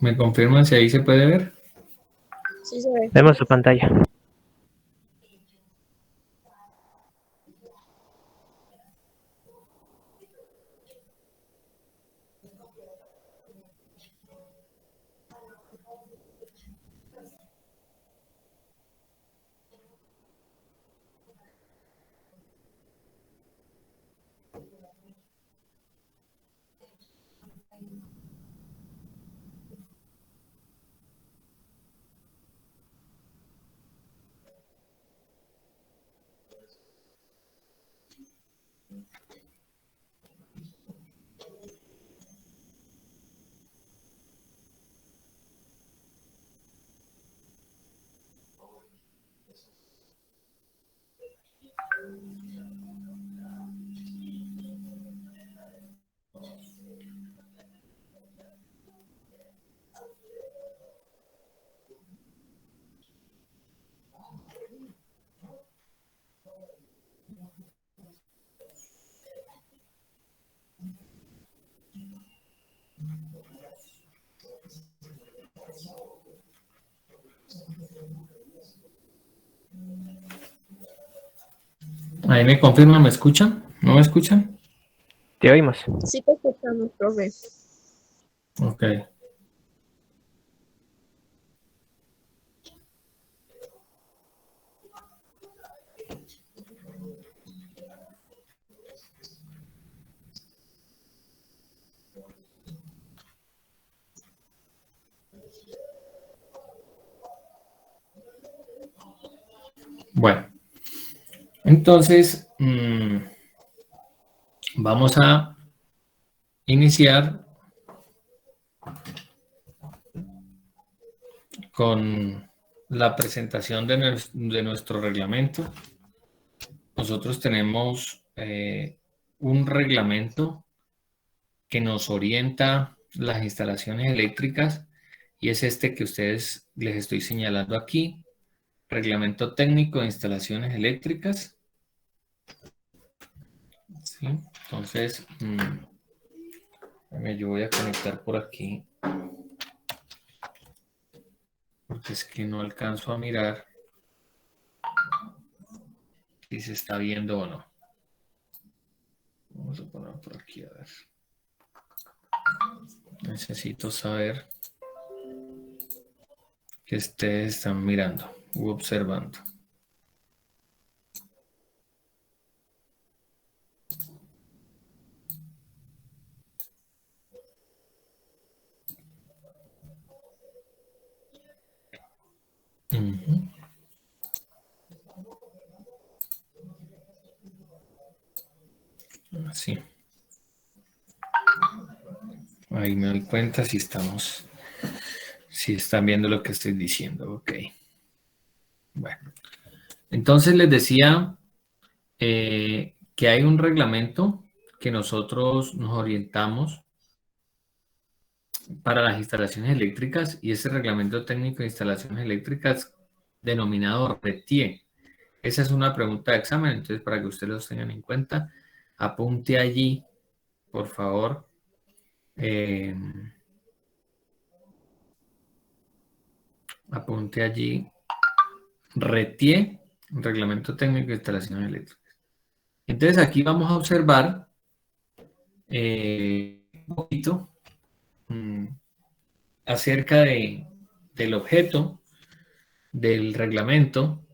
¿Me confirman si ahí se puede ver? Sí se ve. Vemos su pantalla. Ahí me confirman, ¿me escuchan? ¿No me escuchan? Te oímos. Sí te escuchamos, profe. Ok. Bueno, entonces vamos a iniciar con la presentación de nuestro reglamento. Nosotros tenemos un reglamento que nos orienta las instalaciones eléctricas y es este que ustedes les estoy señalando aquí, Reglamento Técnico de Instalaciones Eléctricas. ¿Sí? Entonces, yo voy a conectar por aquí porque es que no alcanzo a mirar si se está viendo o no. Vamos a poner por aquí a ver. Necesito saber que ustedes están mirando u observando. Así. Ahí me doy cuenta si están viendo lo que estoy diciendo. Ok. Bueno. Entonces les decía que hay un reglamento que nosotros nos orientamos para las instalaciones eléctricas y ese reglamento técnico de instalaciones eléctricas denominado RETIE. Esa es una pregunta de examen, entonces para que ustedes los tengan en cuenta, apunte allí, por favor. Apunte allí RETIE, Reglamento Técnico de Instalaciones Eléctricas. Entonces aquí vamos a observar un poquito acerca del objeto del reglamento,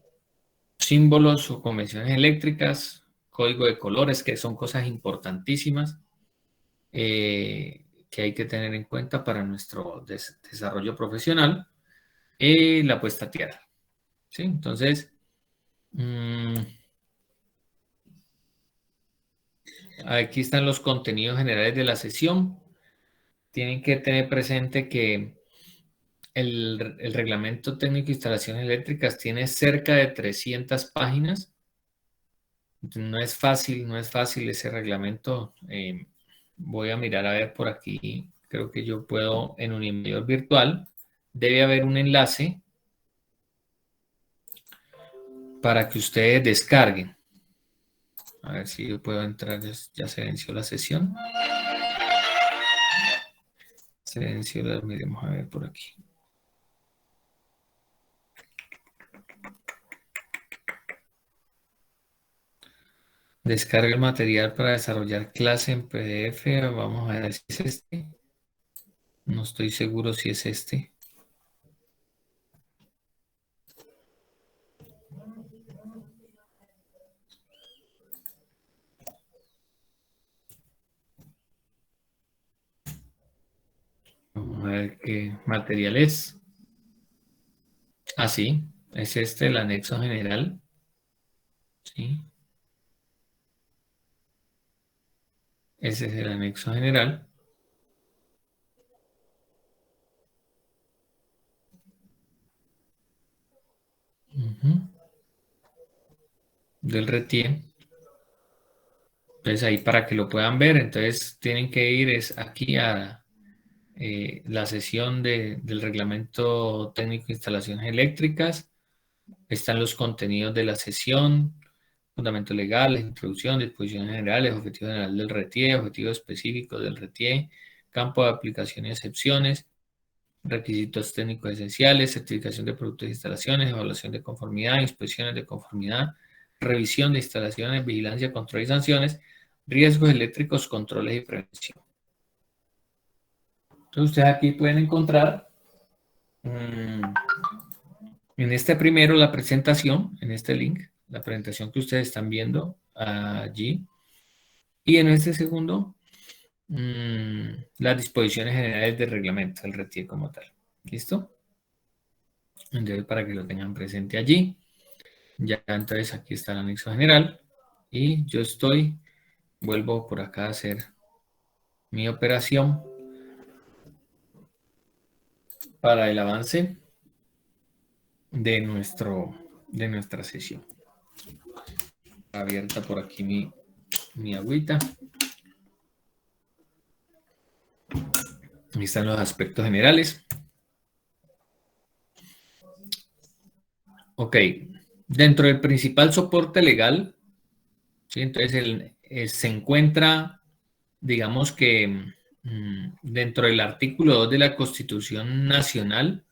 símbolos o convenciones eléctricas, código de colores, que son cosas importantísimas que hay que tener en cuenta para nuestro desarrollo profesional, la puesta a tierra. ¿Sí? Entonces, aquí están los contenidos generales de la sesión. Tienen que tener presente que el reglamento técnico de instalaciones eléctricas tiene cerca de 300 páginas. No es fácil ese reglamento. Voy a mirar a ver por aquí. Creo que yo puedo en un email virtual. Debe haber un enlace para que ustedes descarguen. A ver si yo puedo entrar. Ya se venció la sesión. Silencio, miremos a ver por aquí. Descarga el material para desarrollar clase en PDF. Vamos a ver si es este. No estoy seguro si es este. Vamos a ver qué material es. Ah, sí, es este el anexo general. Sí. Ese es el anexo general. Del RETIE. Entonces ahí para que lo puedan ver, entonces tienen que ir es aquí a la sesión del reglamento técnico de instalaciones eléctricas. Están los contenidos de la sesión, fundamentos legales, introducción, disposiciones generales, objetivo general del RETIE, objetivos específicos del RETIE, campo de aplicación y excepciones, requisitos técnicos esenciales, certificación de productos e instalaciones, evaluación de conformidad, inspecciones de conformidad, revisión de instalaciones, vigilancia, control y sanciones, riesgos eléctricos, controles y prevención. Entonces ustedes aquí pueden encontrar en este primero la presentación, en este link, la presentación que ustedes están viendo allí. Y en este segundo, las disposiciones generales del reglamento, el RETIE como tal. ¿Listo? Entonces, para que lo tengan presente allí. Ya, entonces aquí está el anexo general. Y yo vuelvo por acá a hacer mi operación para el avance de nuestra sesión. Abierta por aquí mi agüita. Ahí están los aspectos generales. Ok. Dentro del principal soporte legal, ¿sí? Entonces se encuentra, digamos que dentro del artículo 2 de la Constitución Nacional,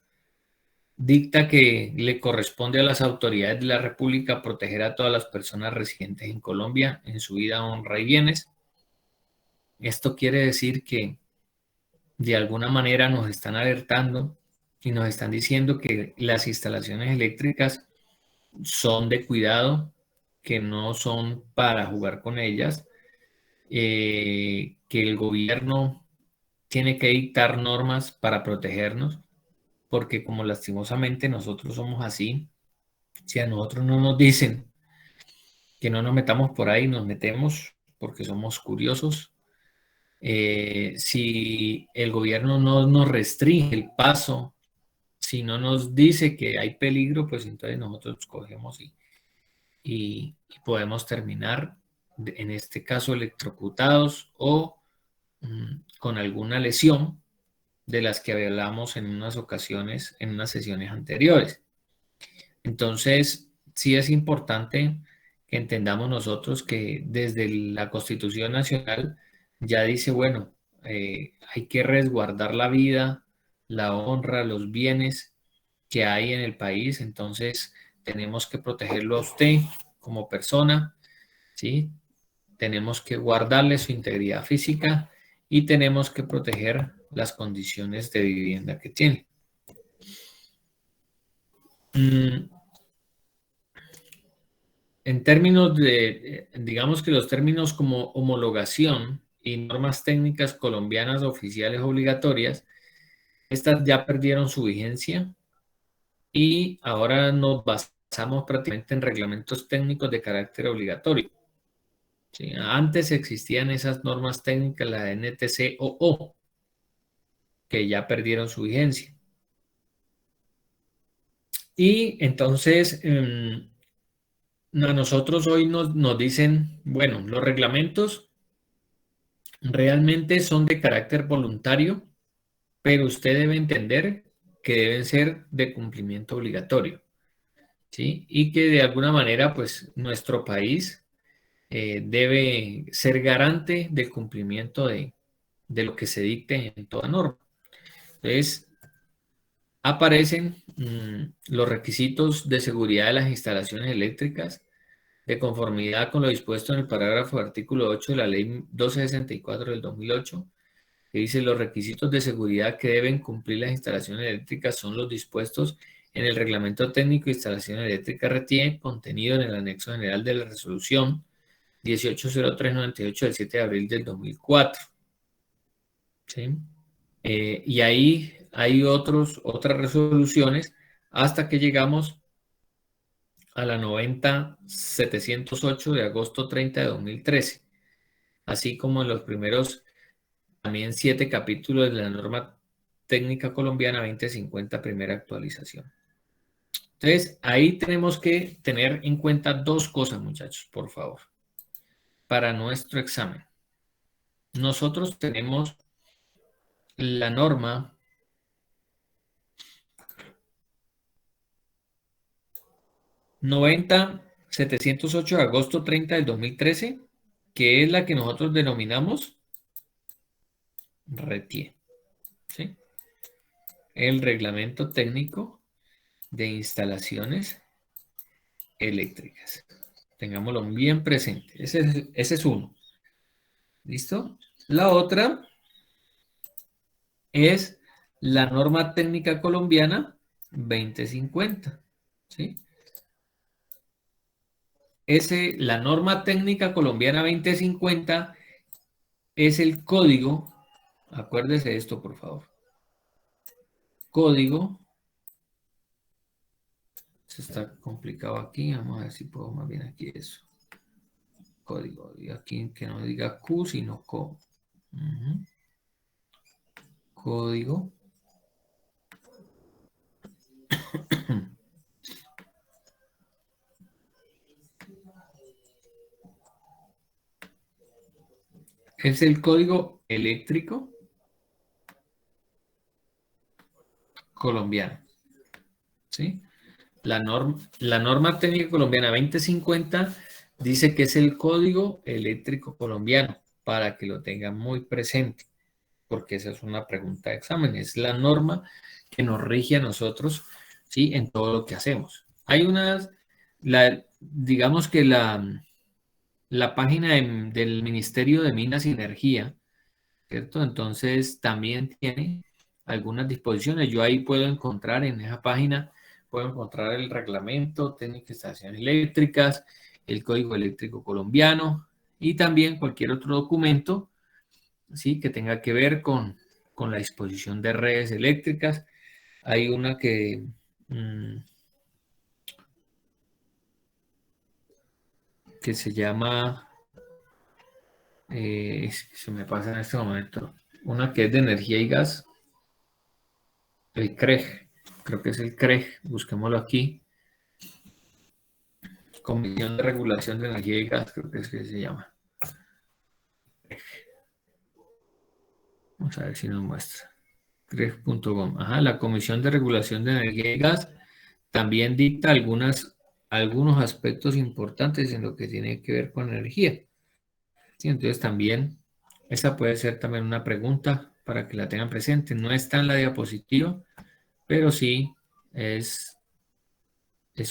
dicta que le corresponde a las autoridades de la República proteger a todas las personas residentes en Colombia en su vida, honra y bienes. Esto quiere decir que de alguna manera nos están alertando y nos están diciendo que las instalaciones eléctricas son de cuidado, que no son para jugar con ellas, que el gobierno tiene que dictar normas para protegernos, porque como lastimosamente nosotros somos así, si a nosotros no nos dicen que no nos metamos por ahí, nos metemos porque somos curiosos. Si el gobierno no nos restringe el paso, si no nos dice que hay peligro, pues entonces nosotros cogemos y podemos terminar, en este caso, electrocutados o con alguna lesión de las que hablamos en unas ocasiones, en unas sesiones anteriores. Entonces, sí es importante que entendamos nosotros que desde la Constitución Nacional ya dice, bueno, hay que resguardar la vida, la honra, los bienes que hay en el país, entonces tenemos que protegerlo a usted como persona, ¿sí? Tenemos que guardarle su integridad física y tenemos que proteger las condiciones de vivienda que tiene. En términos digamos que los términos como homologación y normas técnicas colombianas oficiales obligatorias, estas ya perdieron su vigencia y ahora nos basamos prácticamente en reglamentos técnicos de carácter obligatorio. ¿Sí? Antes existían esas normas técnicas, la NTC-OO, que ya perdieron su vigencia. Y entonces, a nosotros hoy nos dicen, bueno, los reglamentos realmente son de carácter voluntario, pero usted debe entender que deben ser de cumplimiento obligatorio, ¿sí? Y que de alguna manera, pues, nuestro país debe ser garante del cumplimiento de lo que se dicte en toda norma. Entonces, aparecen los requisitos de seguridad de las instalaciones eléctricas de conformidad con lo dispuesto en el parágrafo del artículo 8 de la ley 1264 del 2008, que dice los requisitos de seguridad que deben cumplir las instalaciones eléctricas son los dispuestos en el Reglamento Técnico de Instalaciones Eléctricas RTIE, contenido en el anexo general de la resolución 180398 del 7 de abril del 2004. ¿Sí? Y ahí hay otras resoluciones hasta que llegamos a la 90-708 de agosto 30 de 2013, así como en los primeros también 7 capítulos de la norma técnica colombiana 2050, primera actualización. Entonces, ahí tenemos que tener en cuenta dos cosas, muchachos, por favor, para nuestro examen. Nosotros tenemos la norma 90-708 de agosto 30 del 2013, que es la que nosotros denominamos RETIE, ¿sí? El Reglamento Técnico de Instalaciones Eléctricas. Tengámoslo bien presente. Ese es uno. ¿Listo? La otra es la norma técnica colombiana 2050, ¿sí? La norma técnica colombiana 2050 es el código, acuérdese de esto, por favor. Código, se está complicado aquí, vamos a ver si puedo más bien aquí eso. Código, y aquí que no diga Q, sino CO. Código. Es el código eléctrico colombiano, ¿sí? La norma técnica colombiana 2050 dice que es el código eléctrico colombiano, para que lo tengan muy presente, porque esa es una pregunta de examen, es la norma que nos rige a nosotros, ¿sí? En todo lo que hacemos. Hay digamos que la página del Ministerio de Minas y Energía, ¿cierto? Entonces también tiene algunas disposiciones. Yo ahí puedo encontrar en esa página, puedo encontrar el reglamento técnico de instalaciones eléctricas, el código eléctrico colombiano y también cualquier otro documento, ¿sí? Que tenga que ver con la disposición de redes eléctricas. Hay una que se llama, se me pasa en este momento, una que es de energía y gas, el CREG, creo que es el CREG, busquémoslo aquí. Comisión de Regulación de Energía y Gas, creo que es que se llama. Vamos a ver si nos muestra. CREG.com. Ajá, la Comisión de Regulación de Energía y Gas también dicta algunos aspectos importantes en lo que tiene que ver con energía. Sí, entonces también, esa puede ser también una pregunta para que la tengan presente. No está en la diapositiva, pero sí es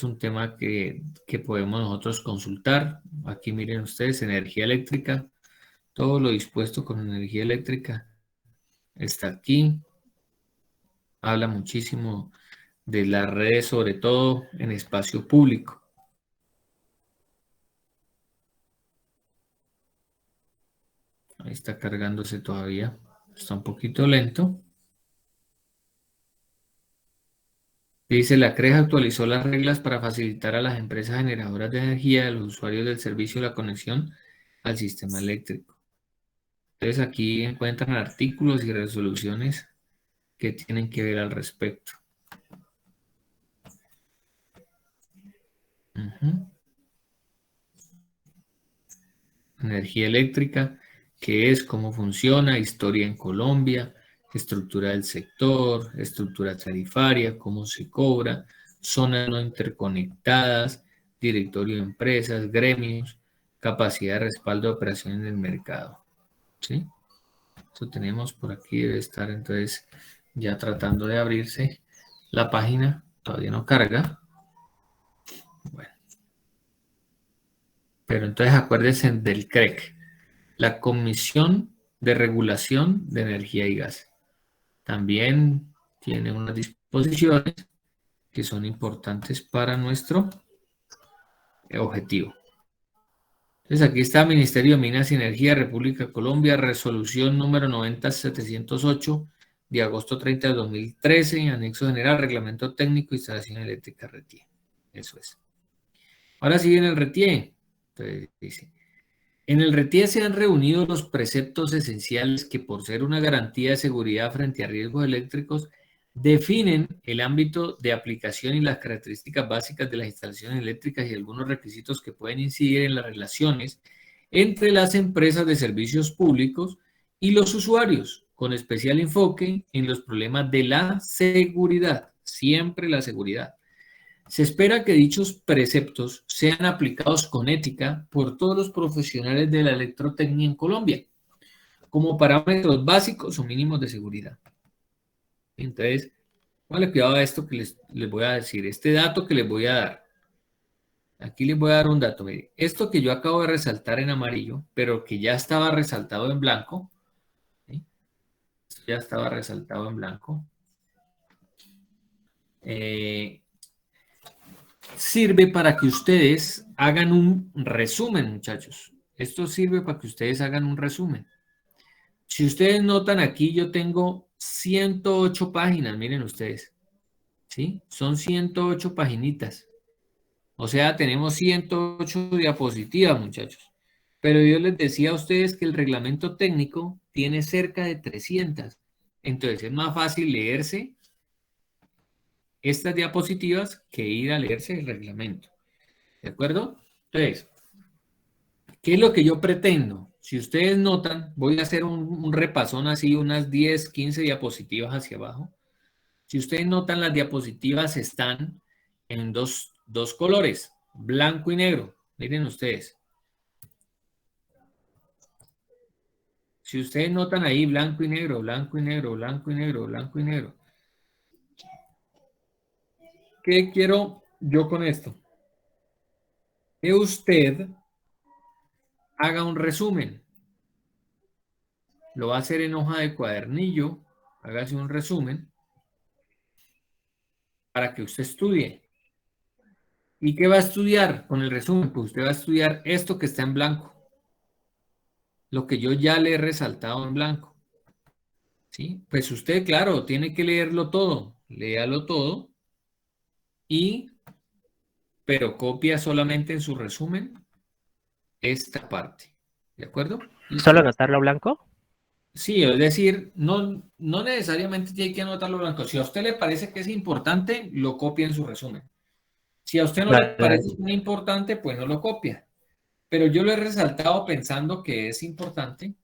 un tema que podemos nosotros consultar. Aquí miren ustedes, energía eléctrica, todo lo dispuesto con energía eléctrica está aquí. Habla muchísimo de las redes, sobre todo en espacio público. Ahí está cargándose todavía. Está un poquito lento. Dice, la CREG actualizó las reglas para facilitar a las empresas generadoras de energía y a los usuarios del servicio la conexión al sistema eléctrico. Entonces aquí encuentran artículos y resoluciones que tienen que ver al respecto. Energía eléctrica, qué es, cómo funciona, historia en Colombia, estructura del sector, estructura tarifaria, cómo se cobra, zonas no interconectadas, directorio de empresas, gremios, capacidad de respaldo de operación en el mercado. ¿Sí? Eso tenemos por aquí, debe estar entonces Ya tratando de abrirse la página, todavía no carga. Bueno. Pero entonces acuérdense del CREC, la Comisión de Regulación de Energía y Gas. También tiene unas disposiciones que son importantes para nuestro objetivo. Entonces aquí está Ministerio de Minas y Energía, República de Colombia, resolución número 90708 de agosto 30 de 2013, anexo general, reglamento técnico, instalación eléctrica RETIE. Eso es. Ahora sí viene el RETIE. Entonces dice, en el RETIE se han reunido los preceptos esenciales que, por ser una garantía de seguridad frente a riesgos eléctricos, definen el ámbito de aplicación y las características básicas de las instalaciones eléctricas y algunos requisitos que pueden incidir en las relaciones entre las empresas de servicios públicos y los usuarios, con especial enfoque en los problemas de la seguridad, siempre la seguridad. Se espera que dichos preceptos sean aplicados con ética por todos los profesionales de la electrotecnia en Colombia, como parámetros básicos o mínimos de seguridad. Entonces, vale, cuidado a esto que les voy a decir, este dato que les voy a dar. Aquí les voy a dar un dato. Mire, esto que yo acabo de resaltar en amarillo, pero que ya estaba resaltado en blanco, ¿sí? Esto ya estaba resaltado en blanco. Sirve para que ustedes hagan un resumen, muchachos. Esto sirve para que ustedes hagan un resumen. Si ustedes notan aquí, yo tengo 108 páginas, miren ustedes. ¿Sí? Son 108 paginitas. O sea, tenemos 108 diapositivas, muchachos. Pero yo les decía a ustedes que el reglamento técnico tiene cerca de 300. Entonces es más fácil leerse estas diapositivas que ir a leerse el reglamento. ¿De acuerdo? Entonces, ¿qué es lo que yo pretendo? Si ustedes notan, voy a hacer un repasón así, unas 10, 15 diapositivas hacia abajo. Si ustedes notan, las diapositivas están en dos colores, blanco y negro. Miren ustedes. Si ustedes notan ahí, blanco y negro, blanco y negro, blanco y negro, blanco y negro. ¿Qué quiero yo con esto? Que usted haga un resumen. Lo va a hacer en hoja de cuadernillo. Hágase un resumen para que usted estudie. ¿Y qué va a estudiar con el resumen? Pues usted va a estudiar esto que está en blanco. Lo que yo ya le he resaltado en blanco. ¿Sí? Pues usted, claro, tiene que leerlo todo. Léalo todo. Pero copia solamente en su resumen esta parte. ¿De acuerdo? ¿Solo ¿Listo? anotarlo blanco? Sí, es decir, no necesariamente tiene que anotarlo blanco. Si a usted le parece que es importante, lo copia en su resumen. Si a usted no le Vale, vale. parece tan importante, pues no lo copia. Pero yo lo he resaltado pensando que es importante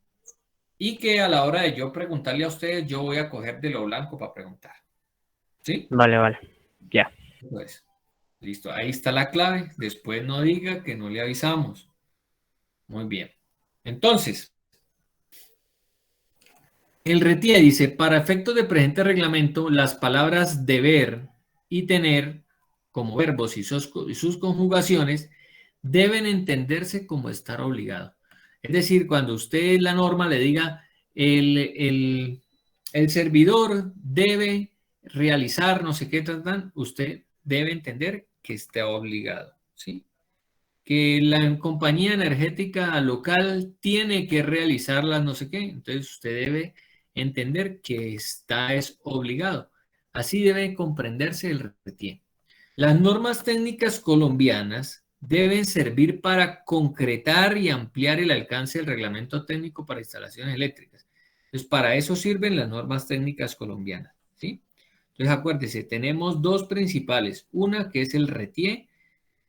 y que a la hora de yo preguntarle a ustedes, yo voy a coger de lo blanco para preguntar. ¿Sí? Vale, vale. Ya. Pues, listo. Ahí está la clave. Después no diga que no le avisamos. Muy bien. Entonces, el RETIE dice, para efectos de presente reglamento, las palabras deber y tener como verbos y sus conjugaciones deben entenderse como estar obligado. Es decir, cuando usted la norma le diga el servidor debe realizar no sé qué, usted debe entender que está obligado, ¿sí? Que la compañía energética local tiene que realizar las no sé qué, entonces usted debe entender que es obligado. Así debe comprenderse el RETIE. Las normas técnicas colombianas deben servir para concretar y ampliar el alcance del reglamento técnico para instalaciones eléctricas. Entonces, para eso sirven las normas técnicas colombianas, ¿sí? Entonces, acuérdese, tenemos dos principales. Una que es el RETIE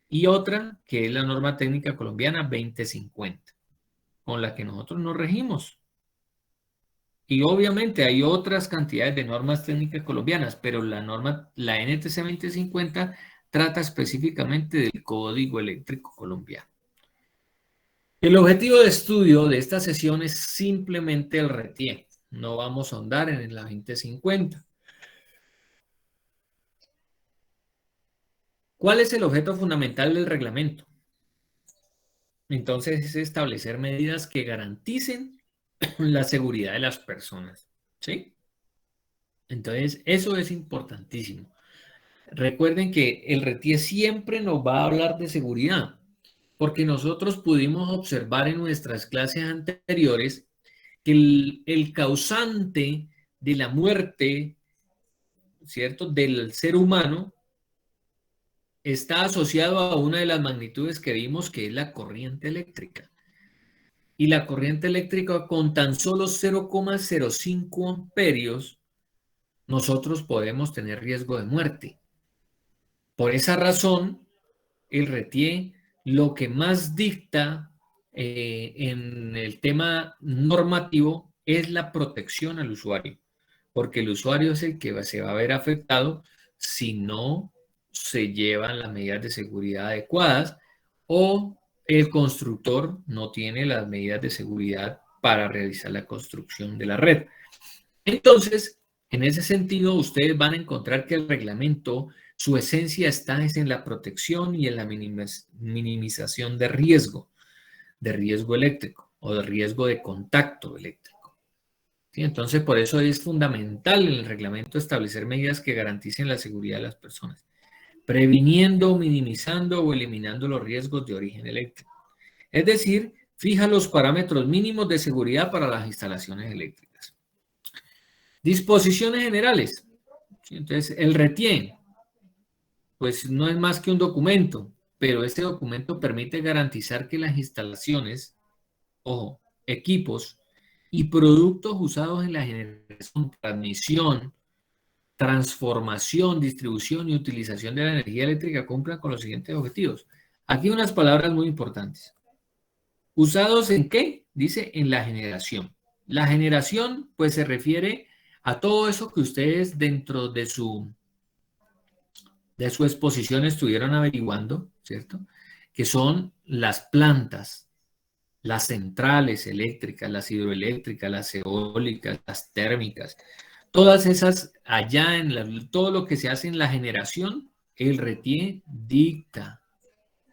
y otra que es la norma técnica colombiana 2050, con la que nosotros nos regimos. Y obviamente hay otras cantidades de normas técnicas colombianas, pero la NTC 2050 trata específicamente del Código Eléctrico Colombiano. El objetivo de estudio de esta sesión es simplemente el RETIE. No vamos a ahondar en la 2050. ¿Cuál es el objeto fundamental del reglamento? Entonces es establecer medidas que garanticen la seguridad de las personas, ¿sí? Entonces eso es importantísimo. Recuerden que el RETIE siempre nos va a hablar de seguridad, porque nosotros pudimos observar en nuestras clases anteriores que el causante de la muerte, ¿cierto?, del ser humano está asociado a una de las magnitudes que vimos, que es la corriente eléctrica. Y la corriente eléctrica con tan solo 0,05 amperios, nosotros podemos tener riesgo de muerte. Por esa razón, el RETIE lo que más dicta en el tema normativo es la protección al usuario, porque el usuario es el que se va a ver afectado si no se llevan las medidas de seguridad adecuadas o el constructor no tiene las medidas de seguridad para realizar la construcción de la red. Entonces, en ese sentido, ustedes van a encontrar que el reglamento, su esencia está en la protección y en la minimización de riesgo eléctrico o de riesgo de contacto eléctrico. ¿Sí? Entonces, por eso es fundamental en el reglamento establecer medidas que garanticen la seguridad de las personas, previniendo, minimizando o eliminando los riesgos de origen eléctrico. Es decir, fija los parámetros mínimos de seguridad para las instalaciones eléctricas. Disposiciones generales. Entonces, el RETIE, pues no es más que un documento, pero este documento permite garantizar que las instalaciones, ojo, equipos y productos usados en la generación, transmisión, transformación, distribución y utilización de la energía eléctrica cumplan con los siguientes objetivos. Aquí unas palabras muy importantes. ¿Usados en qué? Dice en la generación. La generación, pues se refiere a todo eso que ustedes dentro de su exposición estuvieron averiguando, ¿cierto? Que son las plantas, las centrales eléctricas, las hidroeléctricas, las eólicas, las térmicas. Todas esas, allá en todo lo que se hace en la generación, el RETIE dicta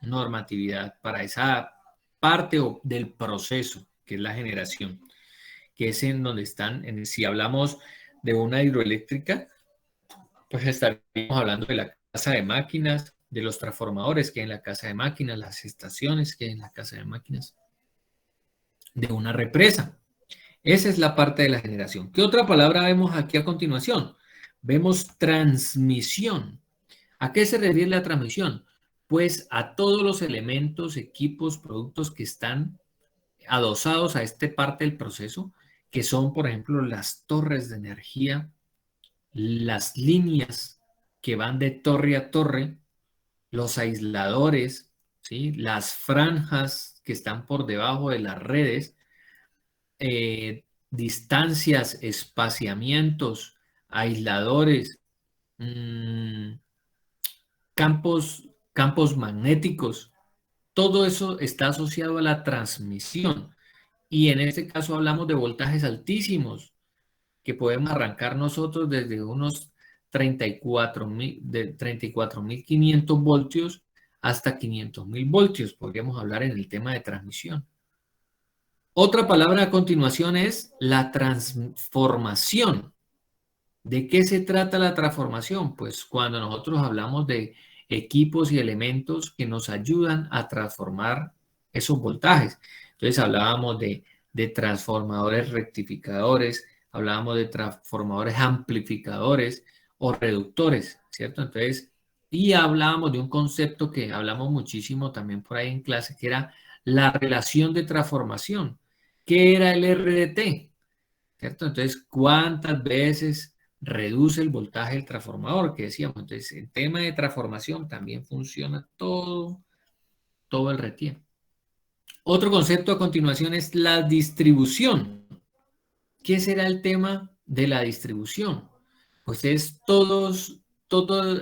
normatividad para esa parte del proceso, que es la generación, que es en donde están, si hablamos de una hidroeléctrica, pues estaríamos hablando de la casa de máquinas, de los transformadores que hay en la casa de máquinas, las estaciones que hay en la casa de máquinas, de una represa. Esa es la parte de la generación. ¿Qué otra palabra vemos aquí a continuación? Vemos transmisión. ¿A qué se refiere la transmisión? Pues a todos los elementos, equipos, productos que están adosados a esta parte del proceso, que son, por ejemplo, las torres de energía, las líneas que van de torre a torre, los aisladores, ¿sí? Las franjas que están por debajo de las redes, distancias, espaciamientos, aisladores, campos magnéticos. Todo eso está asociado a la transmisión. Y en este caso hablamos de voltajes altísimos, que podemos arrancar nosotros desde unos 34.500 voltios hasta 500.000 voltios. Podríamos hablar en el tema de transmisión. Otra palabra a continuación es la transformación. ¿De qué se trata la transformación? Pues cuando nosotros hablamos de equipos y elementos que nos ayudan a transformar esos voltajes. Entonces hablábamos de transformadores rectificadores, hablábamos de transformadores amplificadores o reductores, ¿cierto? Entonces, y hablábamos de un concepto que hablamos muchísimo también por ahí en clase, que era la relación de transformación. ¿Qué era el RDT? ¿Cierto? Entonces, ¿cuántas veces reduce el voltaje del transformador? Que decíamos, entonces, el tema de transformación también funciona todo el RETIE. Otro concepto a continuación es la distribución. ¿Qué será el tema de la distribución? Pues es todo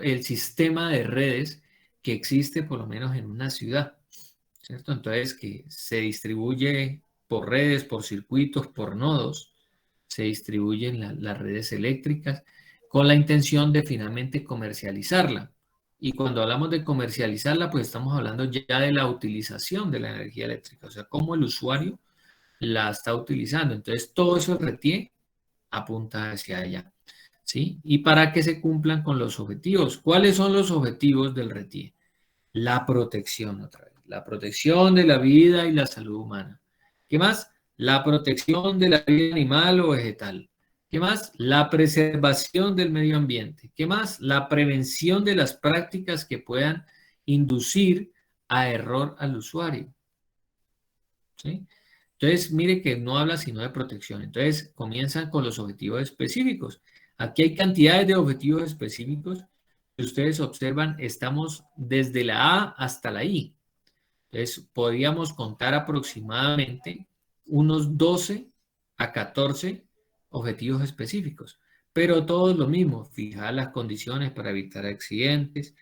el sistema de redes que existe por lo menos en una ciudad, ¿cierto? Entonces, que se distribuye por redes, por circuitos, por nodos, se distribuyen las redes eléctricas con la intención de finalmente comercializarla. Y cuando hablamos de comercializarla, pues estamos hablando ya de la utilización de la energía eléctrica, o sea, cómo el usuario la está utilizando. Entonces, todo eso el RETIE apunta hacia allá, ¿sí? Y para que se cumplan con los objetivos. ¿Cuáles son los objetivos del RETIE? La protección, otra vez. La protección de la vida y la salud humana. ¿Qué más? La protección de la vida animal o vegetal. ¿Qué más? La preservación del medio ambiente. ¿Qué más? La prevención de las prácticas que puedan inducir a error al usuario. ¿Sí? Entonces, mire que no habla sino de protección. Entonces, comienzan con los objetivos específicos. Aquí hay cantidades de objetivos específicos. Si ustedes observan, estamos desde la A hasta la I. Entonces, podríamos contar aproximadamente unos 12 a 14 objetivos específicos. Pero todo es lo mismo, fijar las condiciones para evitar accidentes,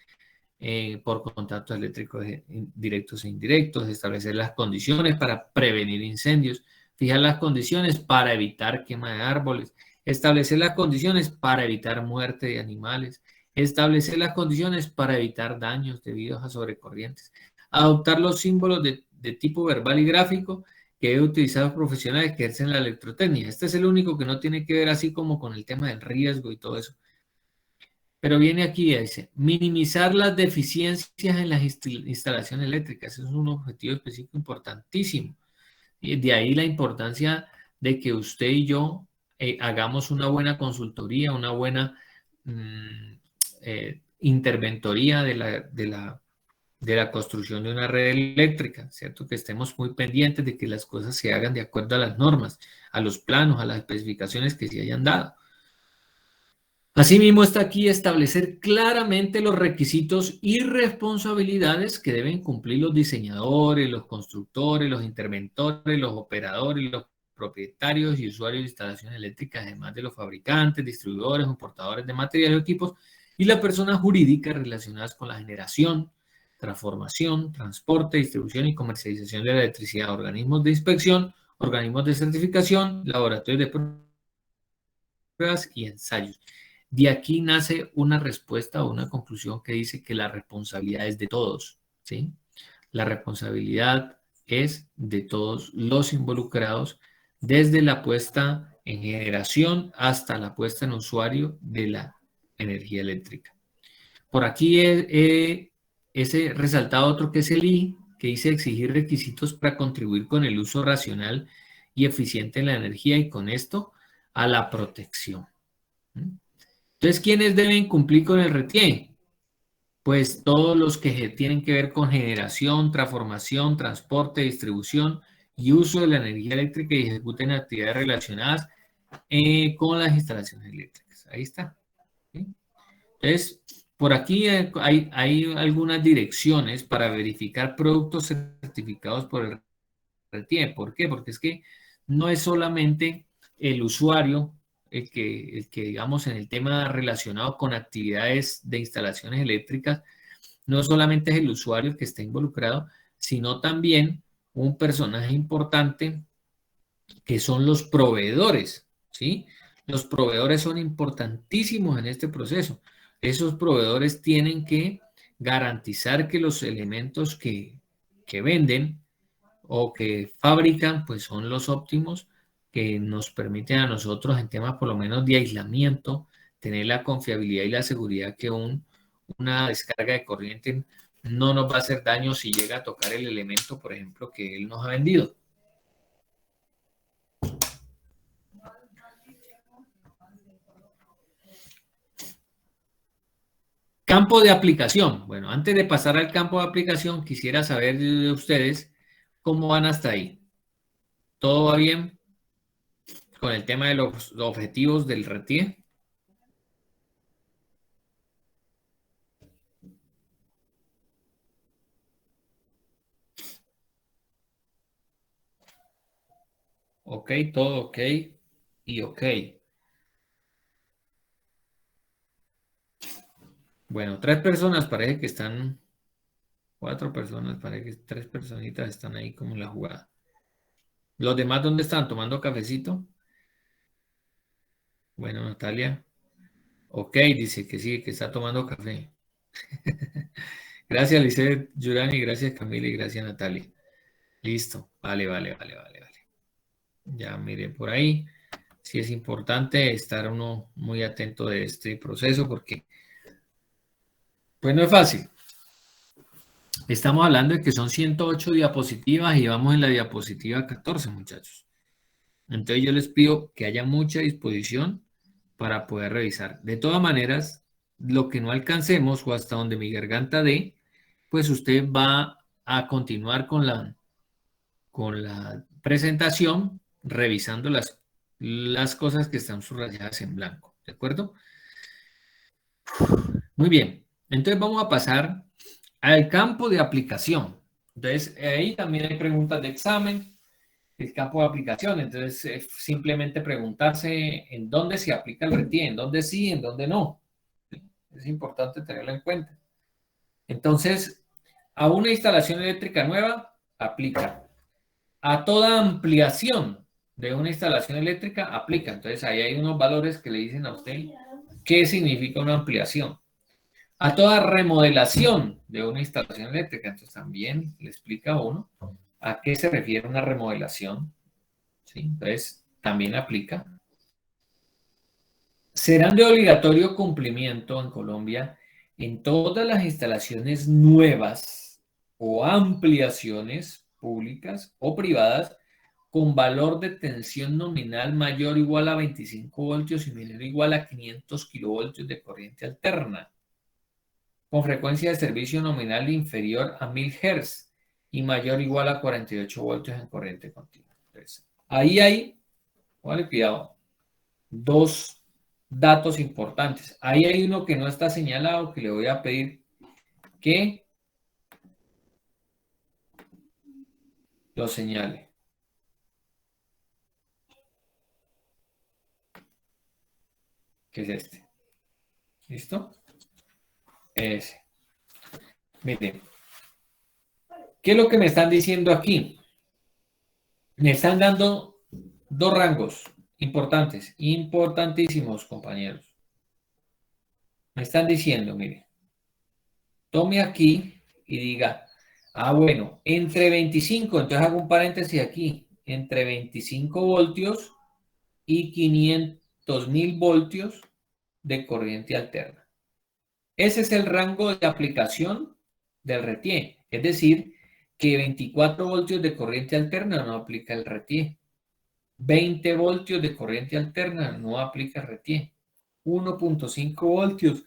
por contactos eléctricos directos e indirectos, establecer las condiciones para prevenir incendios, fijar las condiciones para evitar quema de árboles, establecer las condiciones para evitar muerte de animales, establecer las condiciones para evitar daños debidos a sobrecorrientes, adoptar los símbolos de tipo verbal y gráfico que he utilizado los profesionales que ejercen la electrotécnica. Este es el único que no tiene que ver así como con el tema del riesgo y todo eso. Pero viene aquí y dice, minimizar las deficiencias en las instalaciones eléctricas. Eso es un objetivo específico importantísimo. Y de ahí la importancia de que usted y yo hagamos una buena consultoría, una buena interventoría de la construcción de una red eléctrica, ¿cierto? Que estemos muy pendientes de que las cosas se hagan de acuerdo a las normas, a los planos, a las especificaciones que se hayan dado. Asimismo está aquí establecer claramente los requisitos y responsabilidades que deben cumplir los diseñadores, los constructores, los interventores, los operadores, los propietarios y usuarios de instalaciones eléctricas, además de los fabricantes, distribuidores, importadores de materiales o equipos y las personas jurídicas relacionadas con la generación, transformación, transporte, distribución y comercialización de la electricidad, organismos de inspección, organismos de certificación, laboratorios de pruebas y ensayos. De aquí nace una respuesta o una conclusión que dice que la responsabilidad es de todos, ¿sí? La responsabilidad es de todos los involucrados, desde la puesta en generación hasta la puesta en usuario de la energía eléctrica. Por aquí he resaltado otro que es el I, que dice exigir requisitos para contribuir con el uso racional y eficiente en la energía y con esto a la protección. Entonces, ¿quiénes deben cumplir con el RETIE? Pues todos los que tienen que ver con generación, transformación, transporte, distribución y uso de la energía eléctrica y ejecuten actividades relacionadas con las instalaciones eléctricas. Ahí está. ¿Sí? Entonces, por aquí hay algunas direcciones para verificar productos certificados por el RETIE. ¿Por qué? Porque es que no es solamente el usuario el que, digamos, en el tema relacionado con actividades de instalaciones eléctricas, no solamente es el usuario el que está involucrado, sino también un personaje importante que son los proveedores, ¿sí? Los proveedores son importantísimos en este proceso. Esos proveedores tienen que garantizar que los elementos que venden o que fabrican, pues son los óptimos que nos permiten a nosotros en temas por lo menos de aislamiento, tener la confiabilidad y la seguridad que una descarga de corriente no nos va a hacer daño si llega a tocar el elemento, por ejemplo, que él nos ha vendido. Campo de aplicación. Bueno, antes de pasar al campo de aplicación, quisiera saber de ustedes cómo van hasta ahí. ¿Todo va bien con el tema de los objetivos del RETIE? Ok, todo ok y ok. Bueno, 3 personas parece que están, 4 personas, parece que 3 personitas están ahí como en la jugada. ¿Los demás dónde están? ¿Tomando cafecito? Bueno, Natalia. Ok, dice que sí, que está tomando café. Gracias, Lisette, Yurani, gracias, Camila, y gracias, Natalia. Listo. Vale. Ya miré por ahí. Sí es importante estar uno muy atento de este proceso porque, pues no es fácil. Estamos hablando de que son 108 diapositivas y vamos en la diapositiva 14, muchachos. Entonces yo les pido que haya mucha disposición para poder revisar. De todas maneras, lo que no alcancemos o hasta donde mi garganta dé, pues usted va a continuar con la presentación, revisando las cosas que están subrayadas en blanco. ¿De acuerdo? Muy bien. Entonces vamos a pasar al campo de aplicación. Entonces ahí también hay preguntas de examen. El campo de aplicación, entonces es simplemente preguntarse en dónde se aplica el RETIE, en dónde sí, en dónde no. Es importante tenerlo en cuenta. Entonces, a una instalación eléctrica nueva, aplica. A toda ampliación de una instalación eléctrica, aplica. Entonces, ahí hay unos valores que le dicen a usted qué significa una ampliación. A toda remodelación de una instalación eléctrica, entonces también le explica a uno a qué se refiere una remodelación. ¿Sí? Entonces, también aplica. Serán de obligatorio cumplimiento en Colombia en todas las instalaciones nuevas o ampliaciones públicas o privadas con valor de tensión nominal mayor o igual a 25 voltios y menor o igual a 500 kilovoltios de corriente alterna, con frecuencia de servicio nominal inferior a 1000 Hz y mayor o igual a 48 voltios en corriente continua. Entonces, ahí hay, vale, cuidado, dos datos importantes. Ahí hay uno que no está señalado, que le voy a pedir que lo señale. Que es este. ¿Listo? Ese. Miren. ¿Qué es lo que me están diciendo aquí? Me están dando dos rangos importantes, importantísimos, compañeros. Me están diciendo, mire, tome aquí y diga, bueno, entre 25, entonces hago un paréntesis aquí, entre 25 voltios y 500.000 voltios de corriente alterna. Ese es el rango de aplicación del RETIE, es decir, que 24 voltios de corriente alterna no aplica el RETIE. 20 voltios de corriente alterna no aplica el RETIE. 1.5 voltios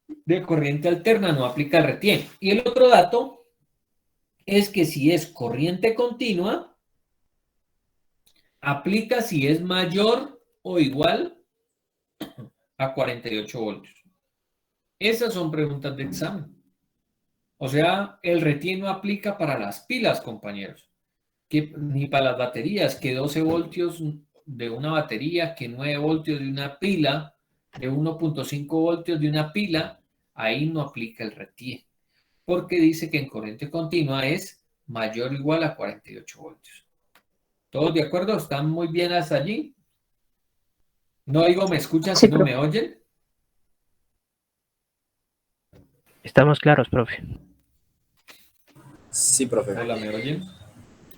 de corriente alterna no aplica el RETIE. Y el otro dato es que si es corriente continua, aplica si es mayor o igual a 48 voltios. Esas son preguntas de examen. O sea, el RETIE no aplica para las pilas, compañeros, ni para las baterías, que 12 voltios de una batería, que 9 voltios de una pila, de 1.5 voltios de una pila, ahí no aplica el RETIE, porque dice que en corriente continua es mayor o igual a 48 voltios. ¿Todos de acuerdo? ¿Están muy bien hasta allí? No digo, ¿me escuchan si no me oyen? Estamos claros, profe. Sí, profe. Hola, ¿me oyen?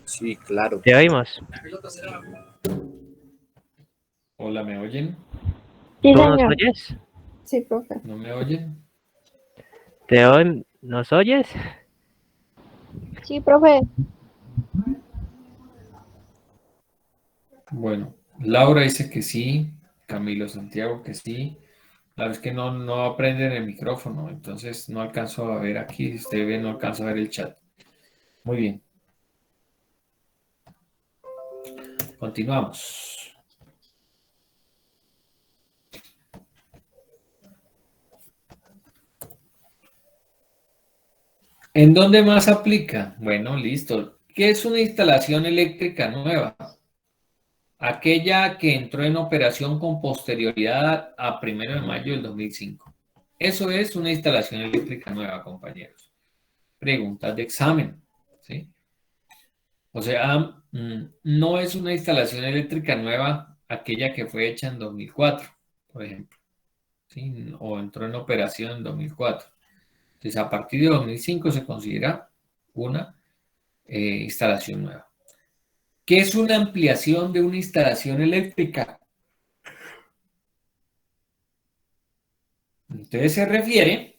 Sí, claro. ¿Te oímos? Hola, ¿me oyen? Sí, ¿Tú nos señor. oyes? Sí, profe. ¿No me oyen? ¿Nos oyes? Sí, profe. Bueno, Laura dice que sí, Camilo Santiago que sí. La verdad es que no aprenden el micrófono, entonces no alcanzo a ver aquí, si usted ve, no alcanzo a ver el chat. Muy bien. Continuamos. ¿En dónde más aplica? Bueno, listo. ¿Qué es una instalación eléctrica nueva? Aquella que entró en operación con posterioridad a 1 de mayo del 2005. Eso es una instalación eléctrica nueva, compañeros. Preguntas de examen, ¿sí? O sea, no es una instalación eléctrica nueva aquella que fue hecha en 2004, por ejemplo. ¿sí? O entró en operación en 2004. Entonces, a partir de 2005 se considera una instalación nueva. ¿Qué es una ampliación de una instalación eléctrica? Entonces se refiere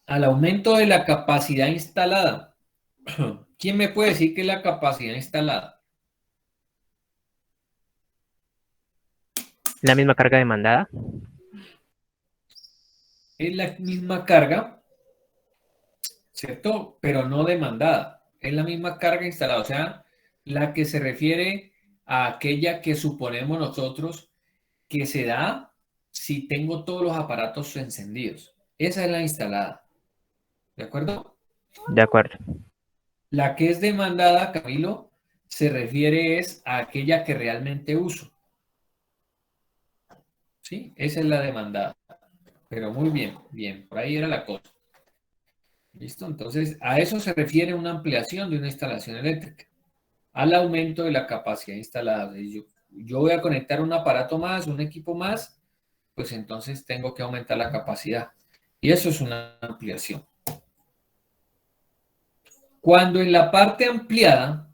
al aumento de la capacidad instalada. ¿Quién me puede decir qué es la capacidad instalada? La misma carga demandada. Es la misma carga, ¿cierto? Pero no demandada. Es la misma carga instalada, o sea, la que se refiere a aquella que suponemos nosotros que se da si tengo todos los aparatos encendidos. Esa es la instalada. ¿De acuerdo? De acuerdo. La que es demandada, Camilo, se refiere es a aquella que realmente uso. ¿Sí? Esa es la demandada. Pero muy bien, bien, por ahí era la cosa. ¿Listo? Entonces, a eso se refiere una ampliación de una instalación eléctrica, al aumento de la capacidad instalada. Yo voy a conectar un aparato más, un equipo más, pues entonces tengo que aumentar la capacidad. Y eso es una ampliación. Cuando en la parte ampliada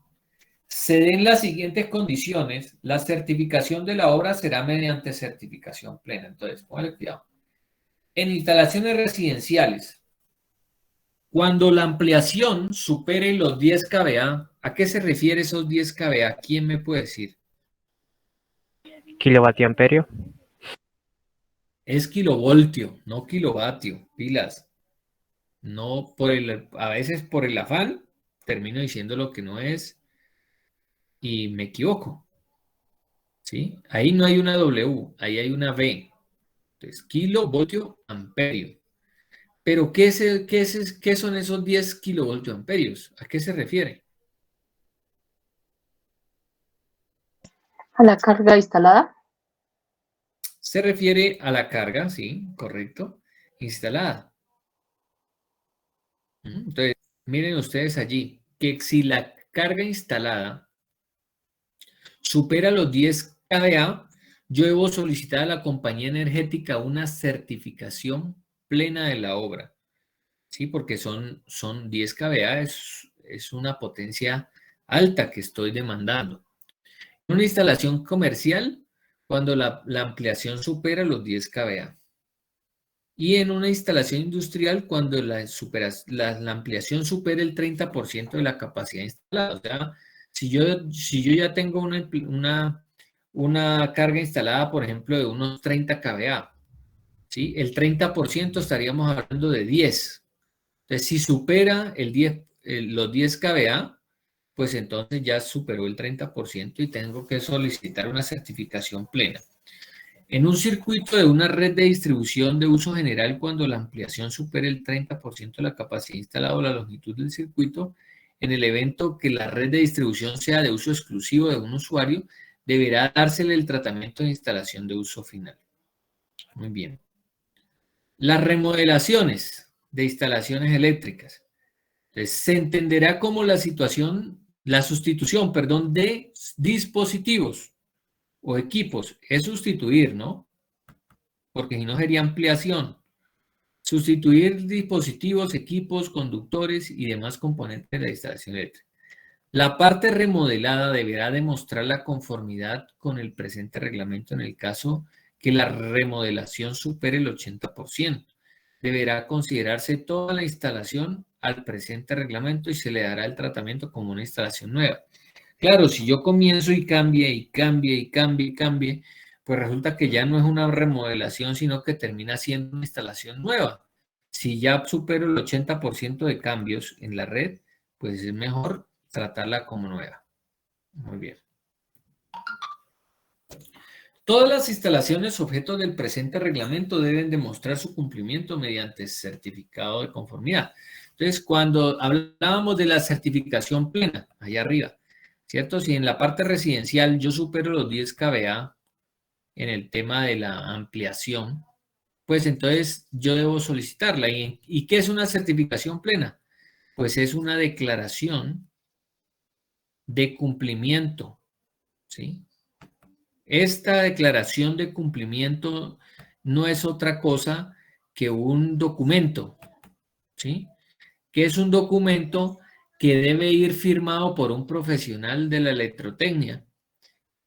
se den las siguientes condiciones, la certificación de la obra será mediante certificación plena. Entonces, póngale cuidado. En instalaciones residenciales, cuando la ampliación supere los 10 kVA, ¿a qué se refiere esos 10 kVA? ¿Quién me puede decir? Kilovatio amperio. Es kilovoltio, no kilovatio, pilas. No por a veces por el afán termino diciendo lo que no es y me equivoco. ¿Sí? Ahí no hay una W, ahí hay una V. Entonces, kilovoltio amperio. Pero ¿qué son esos 10 kilovoltio amperios? ¿A qué se refiere? A la carga instalada. Se refiere a la carga, sí, correcto, instalada. Entonces, miren ustedes allí, que si la carga instalada supera los 10 kVA, yo debo solicitar a la compañía energética una certificación plena de la obra. Sí, porque son 10 kVA, es una potencia alta que estoy demandando. Una instalación comercial, cuando la ampliación supera los 10 kVA. Y en una instalación industrial, cuando la ampliación supera el 30% de la capacidad instalada. O sea, si yo ya tengo una carga instalada, por ejemplo, de unos 30 kVA, ¿sí? El 30% estaríamos hablando de 10. Entonces, si supera los 10 kVA, pues entonces ya superó el 30% y tengo que solicitar una certificación plena. En un circuito de una red de distribución de uso general, cuando la ampliación supere el 30% de la capacidad instalada o la longitud del circuito, en el evento que la red de distribución sea de uso exclusivo de un usuario, deberá dársele el tratamiento de instalación de uso final. Muy bien. Las remodelaciones de instalaciones eléctricas. Entonces, se entenderá como la sustitución, de dispositivos o equipos. Es sustituir, ¿no? Porque si no sería ampliación. Sustituir dispositivos, equipos, conductores y demás componentes de la instalación eléctrica. La parte remodelada deberá demostrar la conformidad con el presente reglamento en el caso que la remodelación supere el 80%. Deberá considerarse toda la instalación al presente reglamento y se le dará el tratamiento como una instalación nueva. Claro, si yo comienzo y cambie, pues resulta que ya no es una remodelación, sino que termina siendo una instalación nueva. Si ya supero el 80% de cambios en la red, pues es mejor tratarla como nueva. Muy bien. Todas las instalaciones objeto del presente reglamento deben demostrar su cumplimiento mediante certificado de conformidad. Entonces, cuando hablábamos de la certificación plena, allá arriba, ¿cierto? Si en la parte residencial yo supero los 10 kVA en el tema de la ampliación, pues entonces yo debo solicitarla. ¿Y qué es una certificación plena? Pues es una declaración de cumplimiento, ¿sí? Esta declaración de cumplimiento no es otra cosa que un documento, ¿sí? Que es un documento que debe ir firmado por un profesional de la electrotecnia,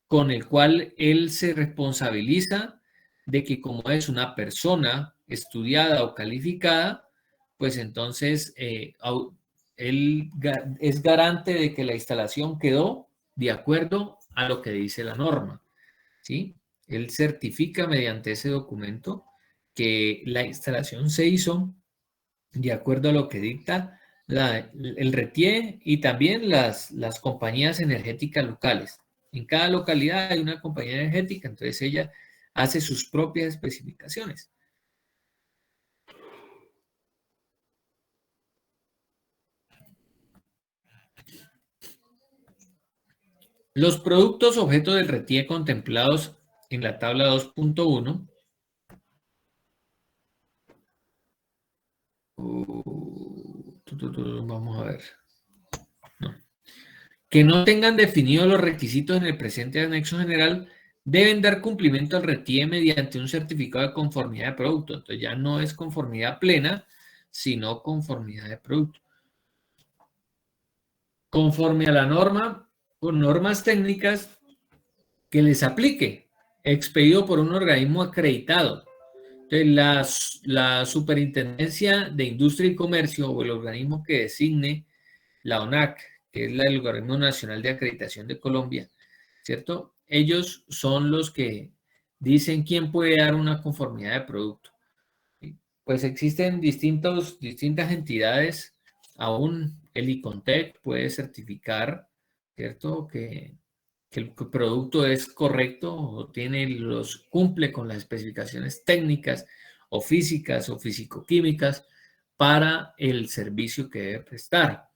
con el cual él se responsabiliza de que como es una persona estudiada o calificada, pues entonces él es garante de que la instalación quedó de acuerdo a lo que dice la norma, ¿sí? Él certifica mediante ese documento que la instalación se hizo de acuerdo a lo que dicta el RETIE y también las compañías energéticas locales. En cada localidad hay una compañía energética, entonces ella hace sus propias especificaciones. Los productos objeto del RETIE contemplados en la tabla 2.1 vamos a ver. No. Que no tengan definidos los requisitos en el presente anexo general deben dar cumplimiento al RETIE mediante un certificado de conformidad de producto. Entonces ya no es conformidad plena, sino conformidad de producto. Conforme a la norma, con normas técnicas que les aplique, expedido por un organismo acreditado. Entonces, la Superintendencia de Industria y Comercio o el organismo que designe la ONAC, que es el Organismo Nacional de Acreditación de Colombia, ¿cierto? Ellos son los que dicen quién puede dar una conformidad de producto. Pues existen distintas entidades, aún el ICONTEC puede certificar, ¿cierto? Que el producto es correcto o cumple con las especificaciones técnicas o físicas o físico-químicas para el servicio que debe prestar.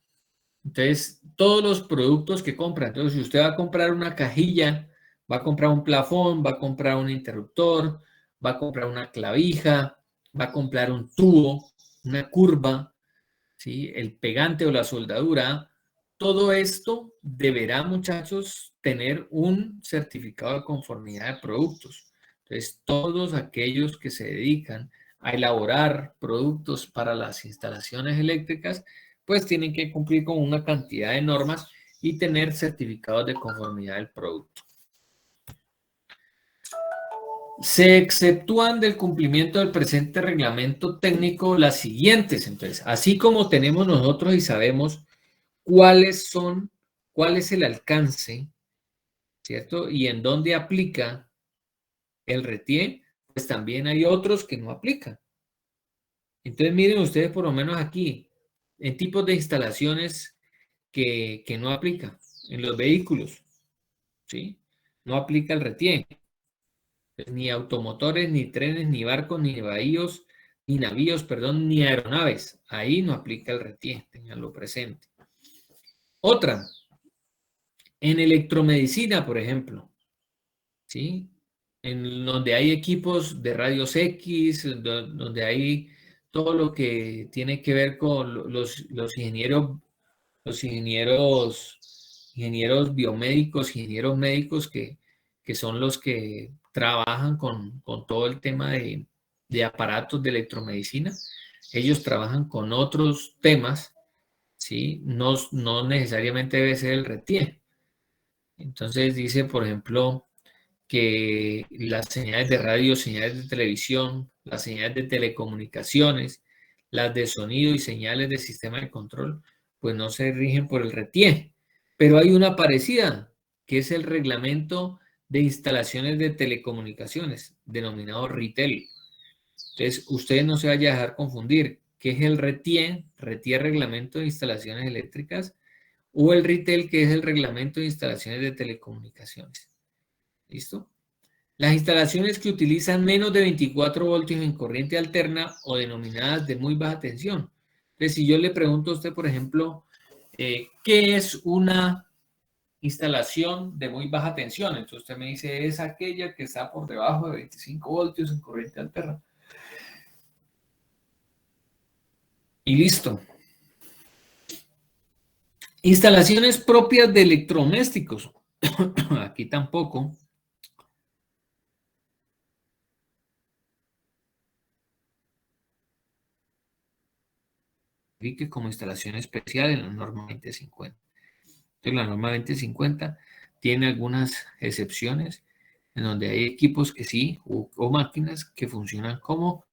Entonces, todos los productos que compra, entonces si usted va a comprar una cajilla, va a comprar un plafón, va a comprar un interruptor, va a comprar una clavija, va a comprar un tubo, una curva, ¿sí? El pegante o la soldadura, todo esto deberá, muchachos, tener un certificado de conformidad de productos. Entonces, todos aquellos que se dedican a elaborar productos para las instalaciones eléctricas, pues tienen que cumplir con una cantidad de normas y tener certificados de conformidad del producto. Se exceptúan del cumplimiento del presente reglamento técnico las siguientes. Entonces, así como tenemos nosotros y sabemos cuál es el alcance, ¿cierto? Y en dónde aplica el RETIE, pues también hay otros que no aplican. Entonces, miren ustedes por lo menos aquí, en tipos de instalaciones que no aplica. En los vehículos, ¿sí? No aplica el RETIE. Ni automotores, ni trenes, ni barcos, ni navíos, perdón, ni aeronaves. Ahí no aplica el RETIE, tenganlo presente. Otra, en electromedicina, por ejemplo, ¿sí? En donde hay equipos de rayos X, donde hay todo lo que tiene que ver con los ingenieros biomédicos, ingenieros médicos que son los que trabajan con todo el tema de aparatos de electromedicina. Ellos trabajan con otros temas, ¿sí? No necesariamente debe ser el RETIE. Entonces dice, por ejemplo, que las señales de radio, señales de televisión, las señales de telecomunicaciones, las de sonido y señales de sistema de control, pues no se rigen por el RETIE. Pero hay una parecida, que es el reglamento de instalaciones de telecomunicaciones, denominado RITEL. Entonces, ustedes no se vayan a dejar confundir. ¿Qué es el RETIE? RETIE, Reglamento de Instalaciones Eléctricas, o el RITEL, que es el Reglamento de Instalaciones de Telecomunicaciones. ¿Listo? Las instalaciones que utilizan menos de 24 voltios en corriente alterna o denominadas de muy baja tensión. Entonces, si yo le pregunto a usted, por ejemplo, ¿qué es una instalación de muy baja tensión? Entonces usted me dice, es aquella que está por debajo de 25 voltios en corriente alterna. Y listo. Instalaciones propias de electrodomésticos. Aquí tampoco. clasifique como instalación especial en la norma 2050. Entonces, la norma 2050 tiene algunas excepciones en donde hay equipos que sí, o máquinas que funcionan como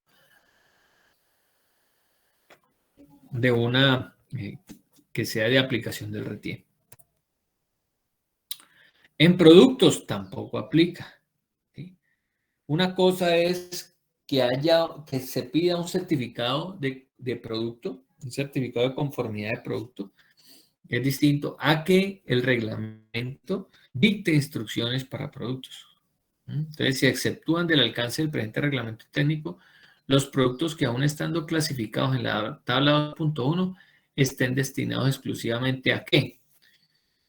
de una que sea de aplicación del RETIE. En productos tampoco aplica, ¿sí? Una cosa es que se pida un certificado de producto, un certificado de conformidad de producto, es distinto a que el reglamento dicte instrucciones para productos. Entonces, se exceptúan del alcance del presente reglamento técnico los productos que, aún estando clasificados en la tabla 2.1, estén destinados exclusivamente ¿a qué?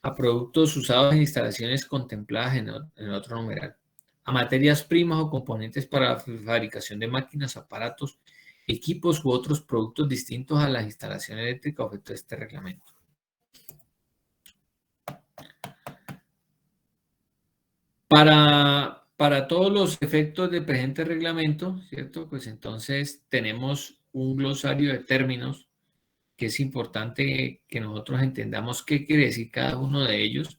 A productos usados en instalaciones contempladas en otro numeral, a materias primas o componentes para la fabricación de máquinas, aparatos, equipos u otros productos distintos a la instalación eléctrica objeto de este reglamento. Para todos los efectos del presente reglamento, ¿cierto? Pues entonces tenemos un glosario de términos que es importante que nosotros entendamos qué quiere decir cada uno de ellos